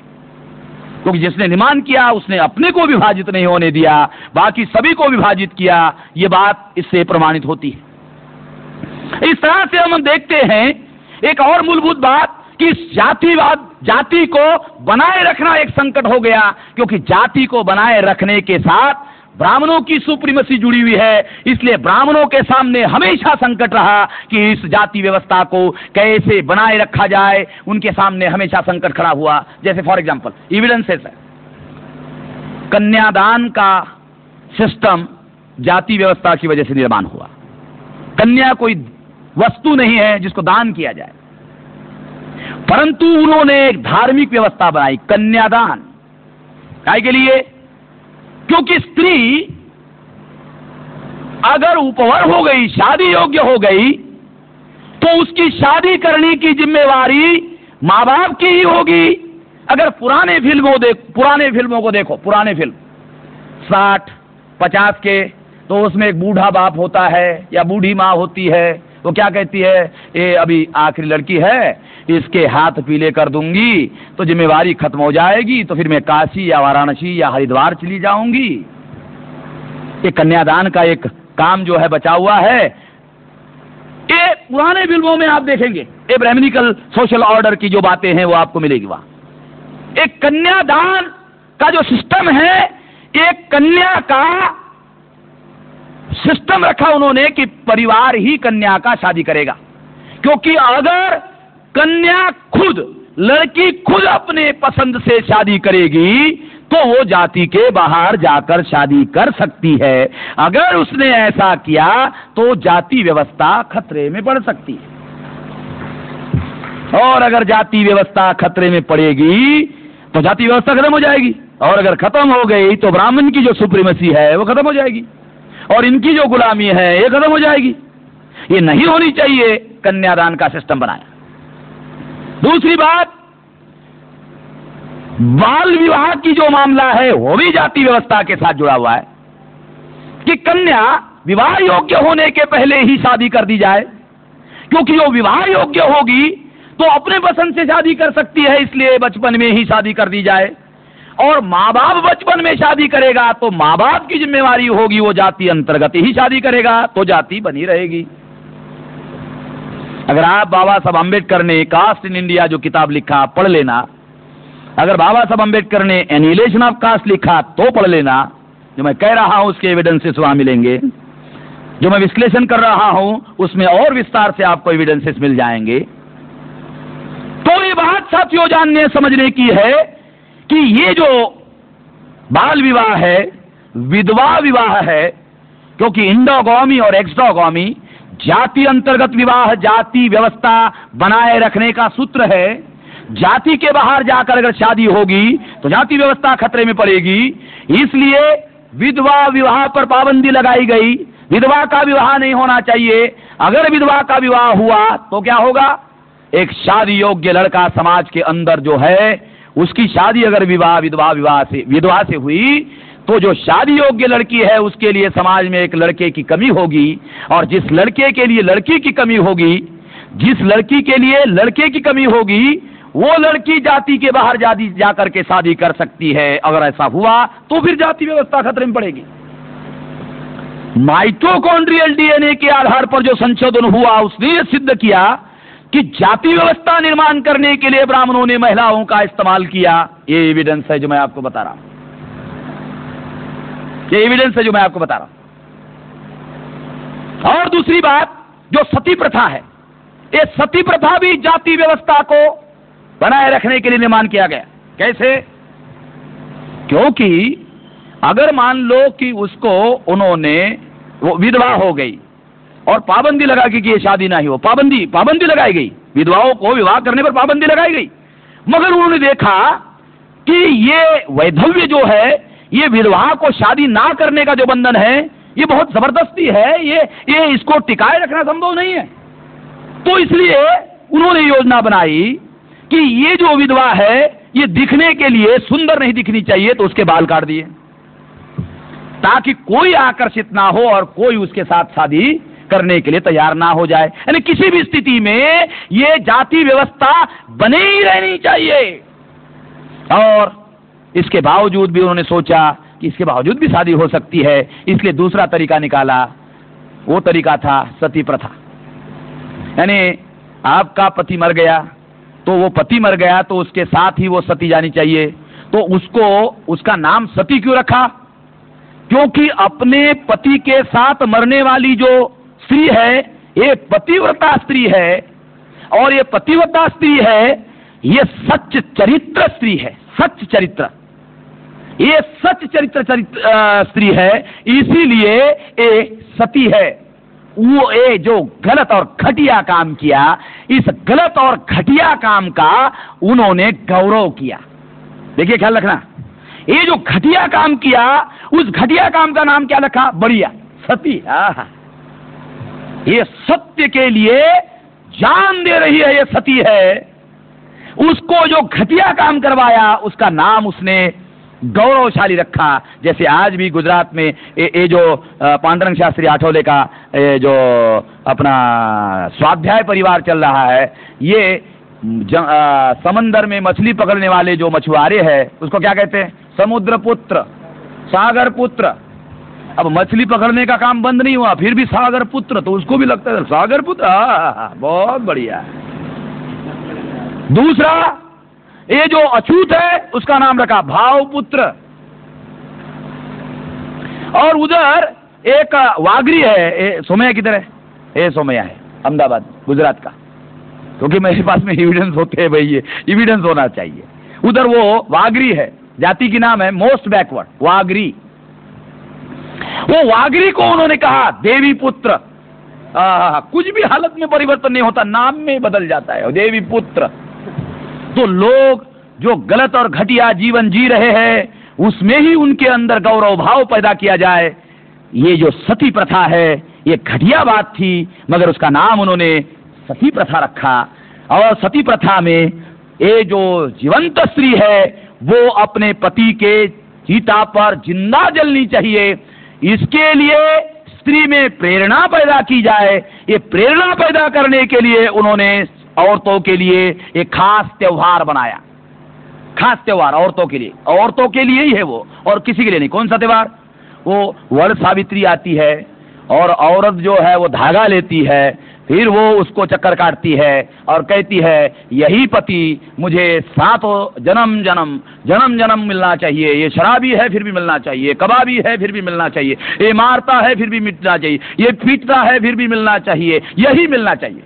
क्योंकि जिसने निर्माण किया उसने अपने को विभाजित नहीं होने दिया, बाकी सभी को विभाजित किया। ये बात इससे प्रमाणित होती है। इस तरह से हम देखते हैं एक और मूलभूत बात कि जातिवाद, जाति को बनाए रखना एक संकट हो गया, क्योंकि जाति को बनाए रखने के साथ ब्राह्मणों की सुप्रीमेसी जुड़ी हुई है। इसलिए ब्राह्मणों के सामने हमेशा संकट रहा कि इस जाति व्यवस्था को कैसे बनाए रखा जाए। उनके सामने हमेशा संकट खड़ा हुआ। जैसे फॉर एग्जांपल एविडेंसेस है, कन्यादान का सिस्टम जाति व्यवस्था की वजह से निर्माण हुआ। कन्या कोई वस्तु नहीं है जिसको दान किया जाए, परंतु उन्होंने एक धार्मिक व्यवस्था बनाई, कन्यादान। काय के लिए? क्योंकि स्त्री अगर उपवर हो गई, शादी योग्य हो गई, तो उसकी शादी करने की जिम्मेवारी माँ बाप की ही होगी। अगर पुराने फिल्मों को देखो, पुराने फिल्म 60-50 के, तो उसमें एक बूढ़ा बाप होता है या बूढ़ी माँ होती है, तो क्या कहती है? ये अभी आखिरी लड़की है, इसके हाथ पीले कर दूंगी तो जिम्मेवारी खत्म हो जाएगी, तो फिर मैं काशी या वाराणसी या हरिद्वार चली जाऊंगी। ये कन्यादान का एक काम जो है बचा हुआ है। ये पुराने फिल्मों में आप देखेंगे ये ब्राह्मणिकल सोशल ऑर्डर की जो बातें हैं वो आपको मिलेगी वहां। एक कन्यादान का जो सिस्टम है, एक कन्या का सिस्टम रखा उन्होंने कि परिवार ही कन्या का शादी करेगा, क्योंकि अगर कन्या खुद, लड़की खुद अपने पसंद से शादी करेगी तो वो जाति के बाहर जाकर शादी कर सकती है। अगर उसने ऐसा किया तो जाति व्यवस्था खतरे में पड़ सकती है, और अगर जाति व्यवस्था खतरे में पड़ेगी तो जाति व्यवस्था खत्म हो जाएगी, और अगर खत्म हो गई तो ब्राह्मण की जो सुप्रीमेसी है वो खत्म हो जाएगी, और इनकी जो गुलामी है ये खत्म हो जाएगी। ये नहीं होनी चाहिए, कन्यादान का सिस्टम बनाया। दूसरी बात, बाल विवाह की जो मामला है वो भी जाति व्यवस्था के साथ जुड़ा हुआ है कि कन्या विवाह योग्य होने के पहले ही शादी कर दी जाए, क्योंकि वो विवाह योग्य होगी तो अपने पसंद से शादी कर सकती है, इसलिए बचपन में ही शादी कर दी जाए। और माँ बाप बचपन में शादी करेगा तो माँ बाप की जिम्मेवारी होगी, वो जाति अंतर्गत ही शादी करेगा तो जाति बनी रहेगी। अगर आप बाबा साहब अम्बेडकर ने कास्ट इन इंडिया जो किताब लिखा पढ़ लेना, अगर बाबा साहब अम्बेडकर ने एनिहिलेशन ऑफ कास्ट लिखा तो पढ़ लेना, जो मैं कह रहा हूं उसके एविडेंसेस वहां मिलेंगे, जो मैं विश्लेषण कर रहा हूं उसमें और विस्तार से आपको एविडेंसेस मिल जाएंगे। तो ये बात साथियों जानने समझने की है कि ये जो बाल विवाह है, विधवा विवाह है, क्योंकि इंडोगामी और एक्सोगामी जाति अंतर्गत विवाह जाति व्यवस्था बनाए रखने का सूत्र है। जाति के बाहर जाकर अगर शादी होगी तो जाति व्यवस्था खतरे में पड़ेगी, इसलिए विधवा विवाह पर पाबंदी लगाई गई। विधवा का विवाह नहीं होना चाहिए। अगर विधवा का विवाह हुआ तो क्या होगा, एक शादी योग्य लड़का समाज के अंदर जो है उसकी शादी अगर विधवा से हुई तो जो शादी योग्य लड़की है उसके लिए समाज में एक लड़के की कमी होगी, और जिस लड़के के लिए लड़की की कमी होगी, जिस लड़की के लिए लड़के की कमी होगी, वो लड़की जाति के बाहर जाकर के शादी कर सकती है। अगर ऐसा हुआ तो फिर जाति व्यवस्था खतरे में पड़ेगी। माइटोकॉन्ड्रियल डीएनए के आधार पर जो संशोधन हुआ उसने सिद्ध किया कि जाति व्यवस्था निर्माण करने के लिए ब्राह्मणों ने महिलाओं का इस्तेमाल किया। ये एविडेंस है जो मैं आपको बता रहा हूं, ये एविडेंस है जो मैं आपको बता रहा हूं। और दूसरी बात, जो सती प्रथा है, ये सती प्रथा भी जाति व्यवस्था को बनाए रखने के लिए निर्माण किया गया। कैसे? क्योंकि अगर मान लो कि उसको उन्होंने, वो विधवा हो गई और पाबंदी लगा कि ये शादी ना ही हो, पाबंदी लगाई गई, विधवाओं को विवाह करने पर पाबंदी लगाई गई, मगर उन्होंने देखा कि ये वैधव्य जो है, ये विधवा को शादी ना करने का जो बंधन है ये बहुत जबरदस्ती है, ये इसको टिकाए रखना संभव नहीं है। तो इसलिए उन्होंने योजना बनाई कि ये जो विधवा है ये दिखने के लिए सुंदर नहीं दिखनी चाहिए, तो उसके बाल काट दिए ताकि कोई आकर्षित ना हो और कोई उसके साथ शादी करने के लिए तैयार ना हो जाए। यानी किसी भी स्थिति में ये जाति व्यवस्था बने ही रहनी चाहिए। और इसके बावजूद भी उन्होंने सोचा कि इसके बावजूद भी शादी हो सकती है, इसलिए दूसरा तरीका निकाला। वो तरीका था सती प्रथा। यानी आपका पति मर गया तो वो पति मर गया तो उसके साथ ही वो सती जानी चाहिए। तो उसका नाम सती क्यों रखा? क्योंकि अपने पति के साथ मरने वाली जो स्त्री है ये पतिव्रता स्त्री है, और ये पतिव्रता स्त्री है, ये सच्च चरित्र स्त्री है। सच्च चरित्र, ये सच्च चरित्र स्त्री है, इसीलिए ये सती है। वो ये जो गलत और घटिया काम किया, इस गलत और घटिया काम का उन्होंने गौरव किया। देखिए ख्याल रखना, ये जो घटिया काम किया उस घटिया काम का नाम क्या रखा? बढ़िया, सती। ये सत्य के लिए जान दे रही है, ये सती है। उसको जो घटिया काम करवाया उसका नाम उसने गौरवशाली रखा। जैसे आज भी गुजरात में ये जो पांडुरंग शास्त्री आठवले का जो अपना स्वाध्याय परिवार चल रहा है, ये समंदर में मछली पकड़ने वाले जो मछुआरे हैं उसको क्या कहते हैं? समुद्र पुत्र, सागर पुत्र। अब मछली पकड़ने का काम बंद नहीं हुआ, फिर भी सागर पुत्र, तो उसको भी लगता है सागर पुत्र, बहुत बढ़िया। दूसरा, ये जो अछूत है उसका नाम रखा भाव पुत्र। और उधर एक वागरी है, सोमैया किधर है? ये सोमैया है अहमदाबाद गुजरात का, क्योंकि मेरे पास में एविडेंस होते हैं भाई, ये एविडेंस होना चाहिए। उधर वो वागरी है, जाति की नाम है मोस्ट बैकवर्ड वागरी। वो वागरी को उन्होंने कहा देवी पुत्र। कुछ भी हालत में परिवर्तन नहीं होता, नाम में बदल जाता है देवी पुत्र। तो लोग जो गलत और घटिया जीवन जी रहे हैं उसमें ही उनके अंदर गौरव भाव पैदा किया जाए। ये जो सती प्रथा है ये घटिया बात थी, मगर उसका नाम उन्होंने सती प्रथा रखा। और सती प्रथा में ये जो जीवंत स्त्री है वो अपने पति के चिता पर जिंदा जलनी चाहिए। इसके लिए स्त्री में प्रेरणा पैदा की जाए। ये प्रेरणा पैदा करने के लिए उन्होंने औरतों के लिए एक खास त्योहार बनाया, खास त्योहार औरतों के लिए ही है वो, और किसी के लिए नहीं। कौन सा त्योहार? वो वट सावित्री आती है और औरत जो है वो धागा लेती है, फिर वो उसको चक्कर काटती है और कहती है यही पति मुझे सातों जन्म जन्म मिलना चाहिए। ये शराबी है फिर भी मिलना चाहिए, कबाबी है फिर भी मिलना चाहिए, ये मारता है फिर भी मिलना चाहिए, ये पीटता है फिर भी मिलना चाहिए, यही मिलना चाहिए।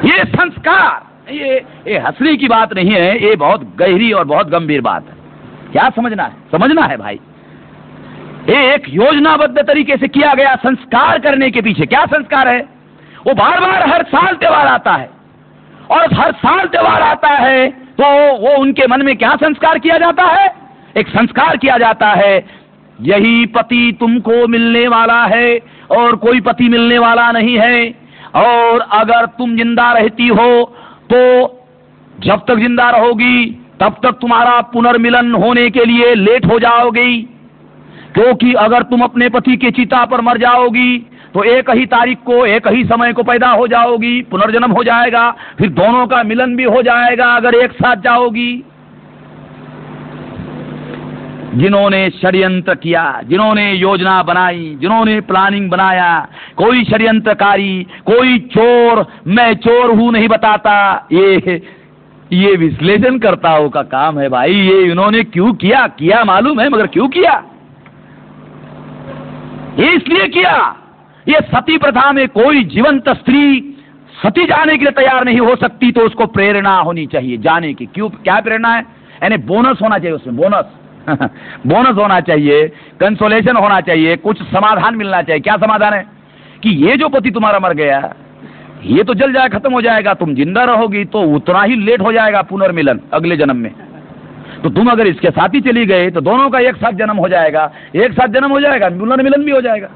ये संस्कार, ये हंसने की बात नहीं है, ये बहुत गहरी और बहुत गंभीर बात है। क्या समझना है भाई। ये एक योजनाबद्ध तरीके से किया गया संस्कार करने के पीछे क्या संस्कार है? वो बार बार हर साल त्योहार आता है, और हर साल त्योहार आता है तो वो उनके मन में क्या संस्कार किया जाता है? एक संस्कार किया जाता है यही पति तुमको मिलने वाला है और कोई पति मिलने वाला नहीं है, और अगर तुम जिंदा रहती हो तो जब तक जिंदा रहोगी तब तक तुम्हारा पुनर्मिलन होने के लिए लेट हो जाओगी, क्योंकि अगर तुम अपने पति के चिता पर मर जाओगी तो एक ही तारीख को एक ही समय को पैदा हो जाओगी, पुनर्जन्म हो जाएगा, फिर दोनों का मिलन भी हो जाएगा अगर एक साथ जाओगी। जिन्होंने षड्यंत्र किया, जिन्होंने योजना बनाई, जिन्होंने प्लानिंग बनाया, कोई षड्यंत्रकारी, कोई चोर, मैं चोर हूं नहीं बताता, ये विश्लेषणकर्ताओं का काम है भाई। ये इन्होंने क्यों किया मालूम है, मगर क्यों किया? ये इसलिए किया, ये सती प्रथा में कोई जीवंत स्त्री सती जाने के लिए तैयार नहीं हो सकती, तो उसको प्रेरणा होनी चाहिए जाने की। क्यों? क्या प्रेरणा है? यानी बोनस होना चाहिए उसमें, बोनस होना चाहिए, कंसोलेशन होना चाहिए, कुछ समाधान मिलना चाहिए। क्या समाधान है? कि ये जो पति तुम्हारा मर गया ये तो जल जाए, खत्म हो जाएगा, तुम जिंदा रहोगी तो उतना ही लेट हो जाएगा पुनर्मिलन अगले जन्म में। तो तुम अगर इसके साथ ही चली गई तो दोनों का एक साथ जन्म हो जाएगा, पुनर्मिलन भी हो जाएगा,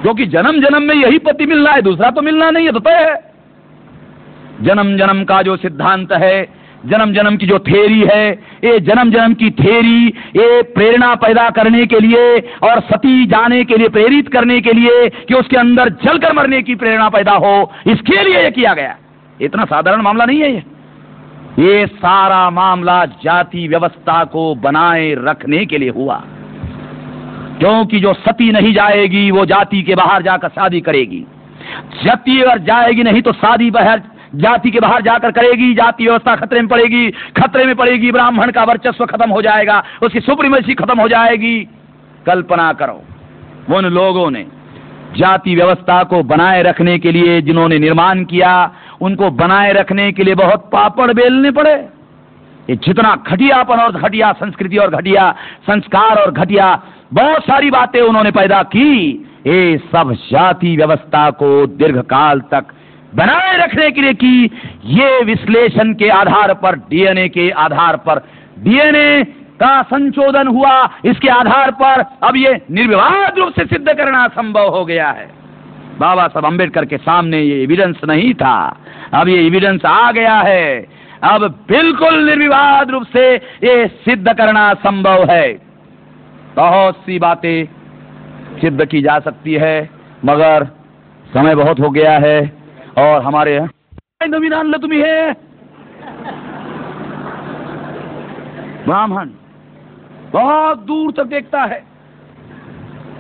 क्योंकि जन्म जन्म में यही पति मिलना है, दूसरा तो मिलना नहीं है, तो तय है। जन्म जन्म का जो सिद्धांत है, जन्म जन्म की जो थ्योरी है, ये जन्म जन्म की थ्योरी ये प्रेरणा पैदा करने के लिए और सती जाने के लिए, प्रेरित करने के लिए कि उसके अंदर जलकर मरने की प्रेरणा पैदा हो, इसके लिए ये किया गया। इतना साधारण मामला नहीं है ये सारा मामला जाति व्यवस्था को बनाए रखने के लिए हुआ, क्योंकि जो सती नहीं जाएगी वो जाति के बाहर जाकर शादी करेगी। जाति अगर जाएगी नहीं तो शादी बाहर जाति के बाहर जाकर करेगी, जाति व्यवस्था खतरे में पड़ेगी, ब्राह्मण का वर्चस्व खत्म हो जाएगा, उसकी सुप्रीमेसी खत्म हो जाएगी। कल्पना करो उन लोगों ने जाति व्यवस्था को बनाए रखने के लिए जिन्होंने निर्माण किया, उनको बनाए रखने के लिए बहुत पापड़ बेलने पड़े। ये जितना घटियापन और घटिया संस्कृति और घटिया संस्कार और घटिया बहुत सारी बातें उन्होंने पैदा की, ये सब जाति व्यवस्था को दीर्घकाल तक बनाए रखने के लिए की। ये विश्लेषण के आधार पर, डीएनए के आधार पर, डीएनए का संशोधन हुआ, इसके आधार पर अब ये निर्विवाद रूप से सिद्ध करना संभव हो गया है। बाबा साहब अम्बेडकर के सामने ये एविडेंस नहीं था, अब ये एविडेंस आ गया है, अब बिल्कुल निर्विवाद रूप से ये सिद्ध करना संभव है। बहुत सी बातें सिद्ध की जा सकती है, मगर समय बहुत हो गया है और हमारे नवीन आणलं तुम्ही हे ब्राह्मण बहुत दूर तक देखता है।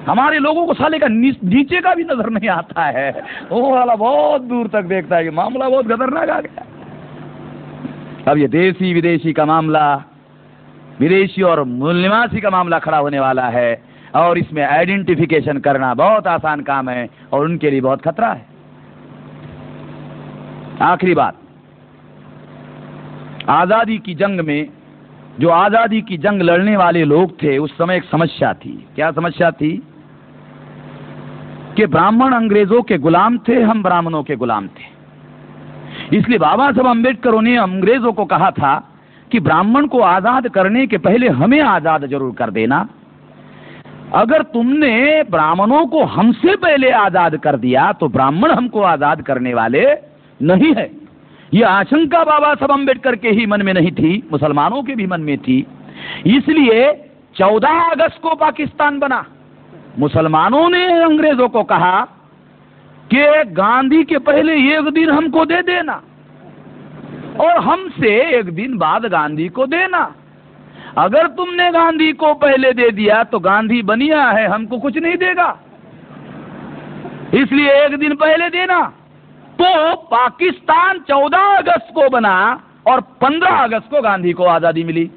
हमारे लोगों को साले का नीचे का भी नजर नहीं आता है, वो वाला बहुत दूर तक देखता है कि मामला बहुत खतरनाक आ गया। अब ये देसी विदेशी का मामला, विदेशी और मूल निवासी का मामला खड़ा होने वाला है, और इसमें आइडेंटिफिकेशन करना बहुत आसान काम है और उनके लिए बहुत खतरा है। आखिरी बात, आजादी की जंग में जो आजादी की जंग लड़ने वाले लोग थे, उस समय एक समस्या थी। क्या समस्या थी? कि ब्राह्मण अंग्रेजों के गुलाम थे, हम ब्राह्मणों के गुलाम थे। इसलिए बाबा साहब अम्बेडकर ने अंग्रेजों को कहा था कि ब्राह्मण को आजाद करने के पहले हमें आजाद जरूर कर देना। अगर तुमने ब्राह्मणों को हमसे पहले आजाद कर दिया तो ब्राह्मण हमको आजाद करने वाले नहीं है। यह आशंका बाबा साहब अम्बेडकर के ही मन में नहीं थी, मुसलमानों के भी मन में थी। इसलिए 14 अगस्त को पाकिस्तान बना। मुसलमानों ने अंग्रेजों को कहा कि गांधी के पहले एक दिन हमको दे देना और हमसे एक दिन बाद गांधी को देना। अगर तुमने गांधी को पहले दे दिया तो गांधी बनिया है, हमको कुछ नहीं देगा, इसलिए एक दिन पहले देना। तो पाकिस्तान 14 अगस्त को बना और 15 अगस्त को गांधी को आजादी मिली।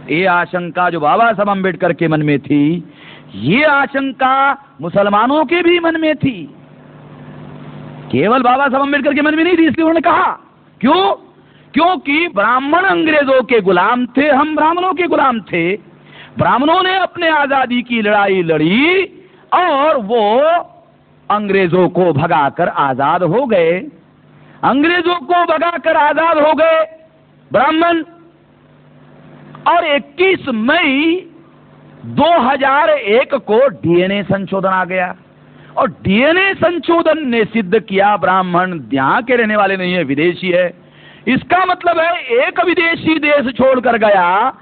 ये आशंका जो बाबा साहब अम्बेडकर के मन में थी, ये आशंका मुसलमानों के भी मन में थी, केवल बाबा साहब अम्बेडकर के मन में नहीं थी। इसलिए उन्होंने कहा, क्यों? क्योंकि ब्राह्मण अंग्रेजों के गुलाम थे, हम ब्राह्मणों के गुलाम थे। ब्राह्मणों ने अपने आजादी की लड़ाई लड़ी और वो अंग्रेजों को भगाकर आजाद हो गए। अंग्रेजों को भगाकर आजाद हो गए ब्राह्मण। और 21 मई 2001 को डीएनए संशोधन आ गया और डीएनए संशोधन ने सिद्ध किया ब्राह्मण यहां के रहने वाले नहीं है, विदेशी है। इसका मतलब है एक विदेशी देश छोड़कर गया,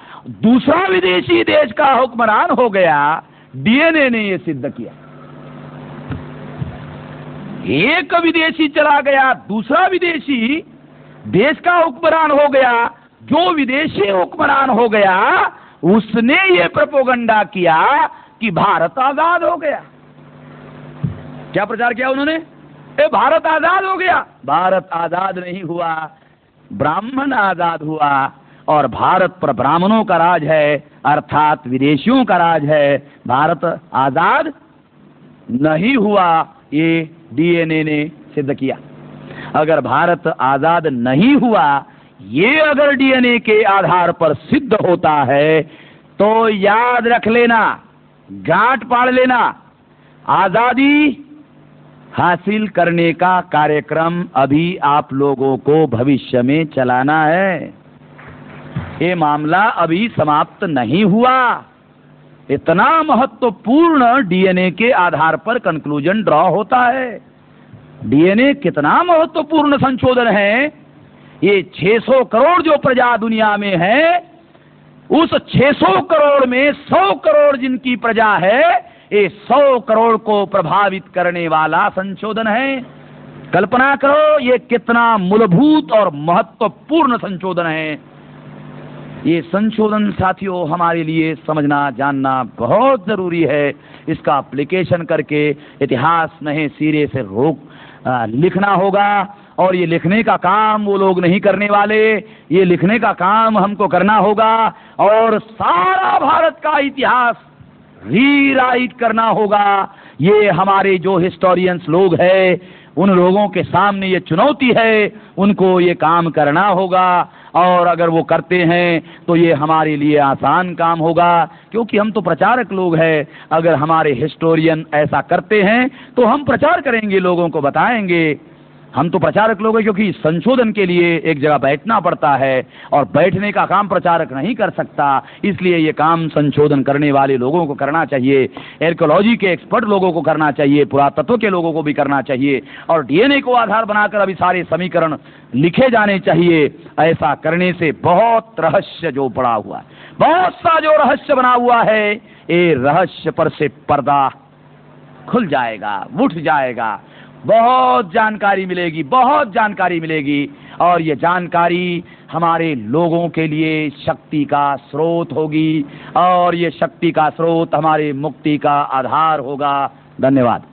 दूसरा विदेशी देश का हुक्मरान हो गया। डीएनए ने यह सिद्ध किया। एक विदेशी चला गया, दूसरा विदेशी देश का हुक्मरान हो गया। जो विदेशी हुक्मरान हो गया उसने ये प्रोपेगेंडा किया कि भारत आजाद हो गया। क्या प्रचार किया उन्होंने? भारत आजाद हो गया। भारत आजाद नहीं हुआ, ब्राह्मण आजाद हुआ और भारत पर ब्राह्मणों का राज है, अर्थात विदेशियों का राज है। भारत आजाद नहीं हुआ, ये डीएनए ने सिद्ध किया। अगर भारत आजाद नहीं हुआ, ये अगर डीएनए के आधार पर सिद्ध होता है तो याद रख लेना, गांठ पाड़ लेना, आजादी हासिल करने का कार्यक्रम अभी आप लोगों को भविष्य में चलाना है। ये मामला अभी समाप्त नहीं हुआ। इतना महत्वपूर्ण डीएनए के आधार पर कंक्लूजन ड्रॉ होता है। डीएनए कितना महत्वपूर्ण संशोधन है। ये 600 करोड़ जो प्रजा दुनिया में है, उस 600 करोड़ में 100 करोड़ जिनकी प्रजा है, ये 100 करोड़ को प्रभावित करने वाला संशोधन है। कल्पना करो ये कितना मूलभूत और महत्वपूर्ण संशोधन है। ये संशोधन साथियों हमारे लिए समझना जानना बहुत जरूरी है। इसका एप्लीकेशन करके इतिहास नहीं सिरे से लिखना होगा। और ये लिखने का काम वो लोग नहीं करने वाले, ये लिखने का काम हमको करना होगा और सारा भारत का इतिहास रीराइट करना होगा। ये हमारे जो हिस्टोरियंस लोग हैं, उन लोगों के सामने ये चुनौती है, उनको ये काम करना होगा। और अगर वो करते हैं तो ये हमारे लिए आसान काम होगा, क्योंकि हम तो प्रचारक लोग हैं। अगर हमारे हिस्टोरियन ऐसा करते हैं तो हम प्रचार करेंगे, लोगों को बताएंगे। हम तो प्रचारक लोग हैं, क्योंकि संशोधन के लिए एक जगह बैठना पड़ता है और बैठने का काम प्रचारक नहीं कर सकता। इसलिए ये काम संशोधन करने वाले लोगों को करना चाहिए, आर्कियोलॉजी के एक्सपर्ट लोगों को करना चाहिए, पुरातत्व के लोगों को भी करना चाहिए और डीएनए को आधार बनाकर अभी सारे समीकरण लिखे जाने चाहिए। ऐसा करने से बहुत रहस्य जो पड़ा हुआ है, बहुत सा जो रहस्य बना हुआ है, ये रहस्य पर से पर्दा खुल जाएगा, उठ जाएगा। बहुत जानकारी मिलेगी, बहुत जानकारी मिलेगी। और ये जानकारी हमारे लोगों के लिए शक्ति का स्रोत होगी और ये शक्ति का स्रोत हमारे मुक्ति का आधार होगा। धन्यवाद।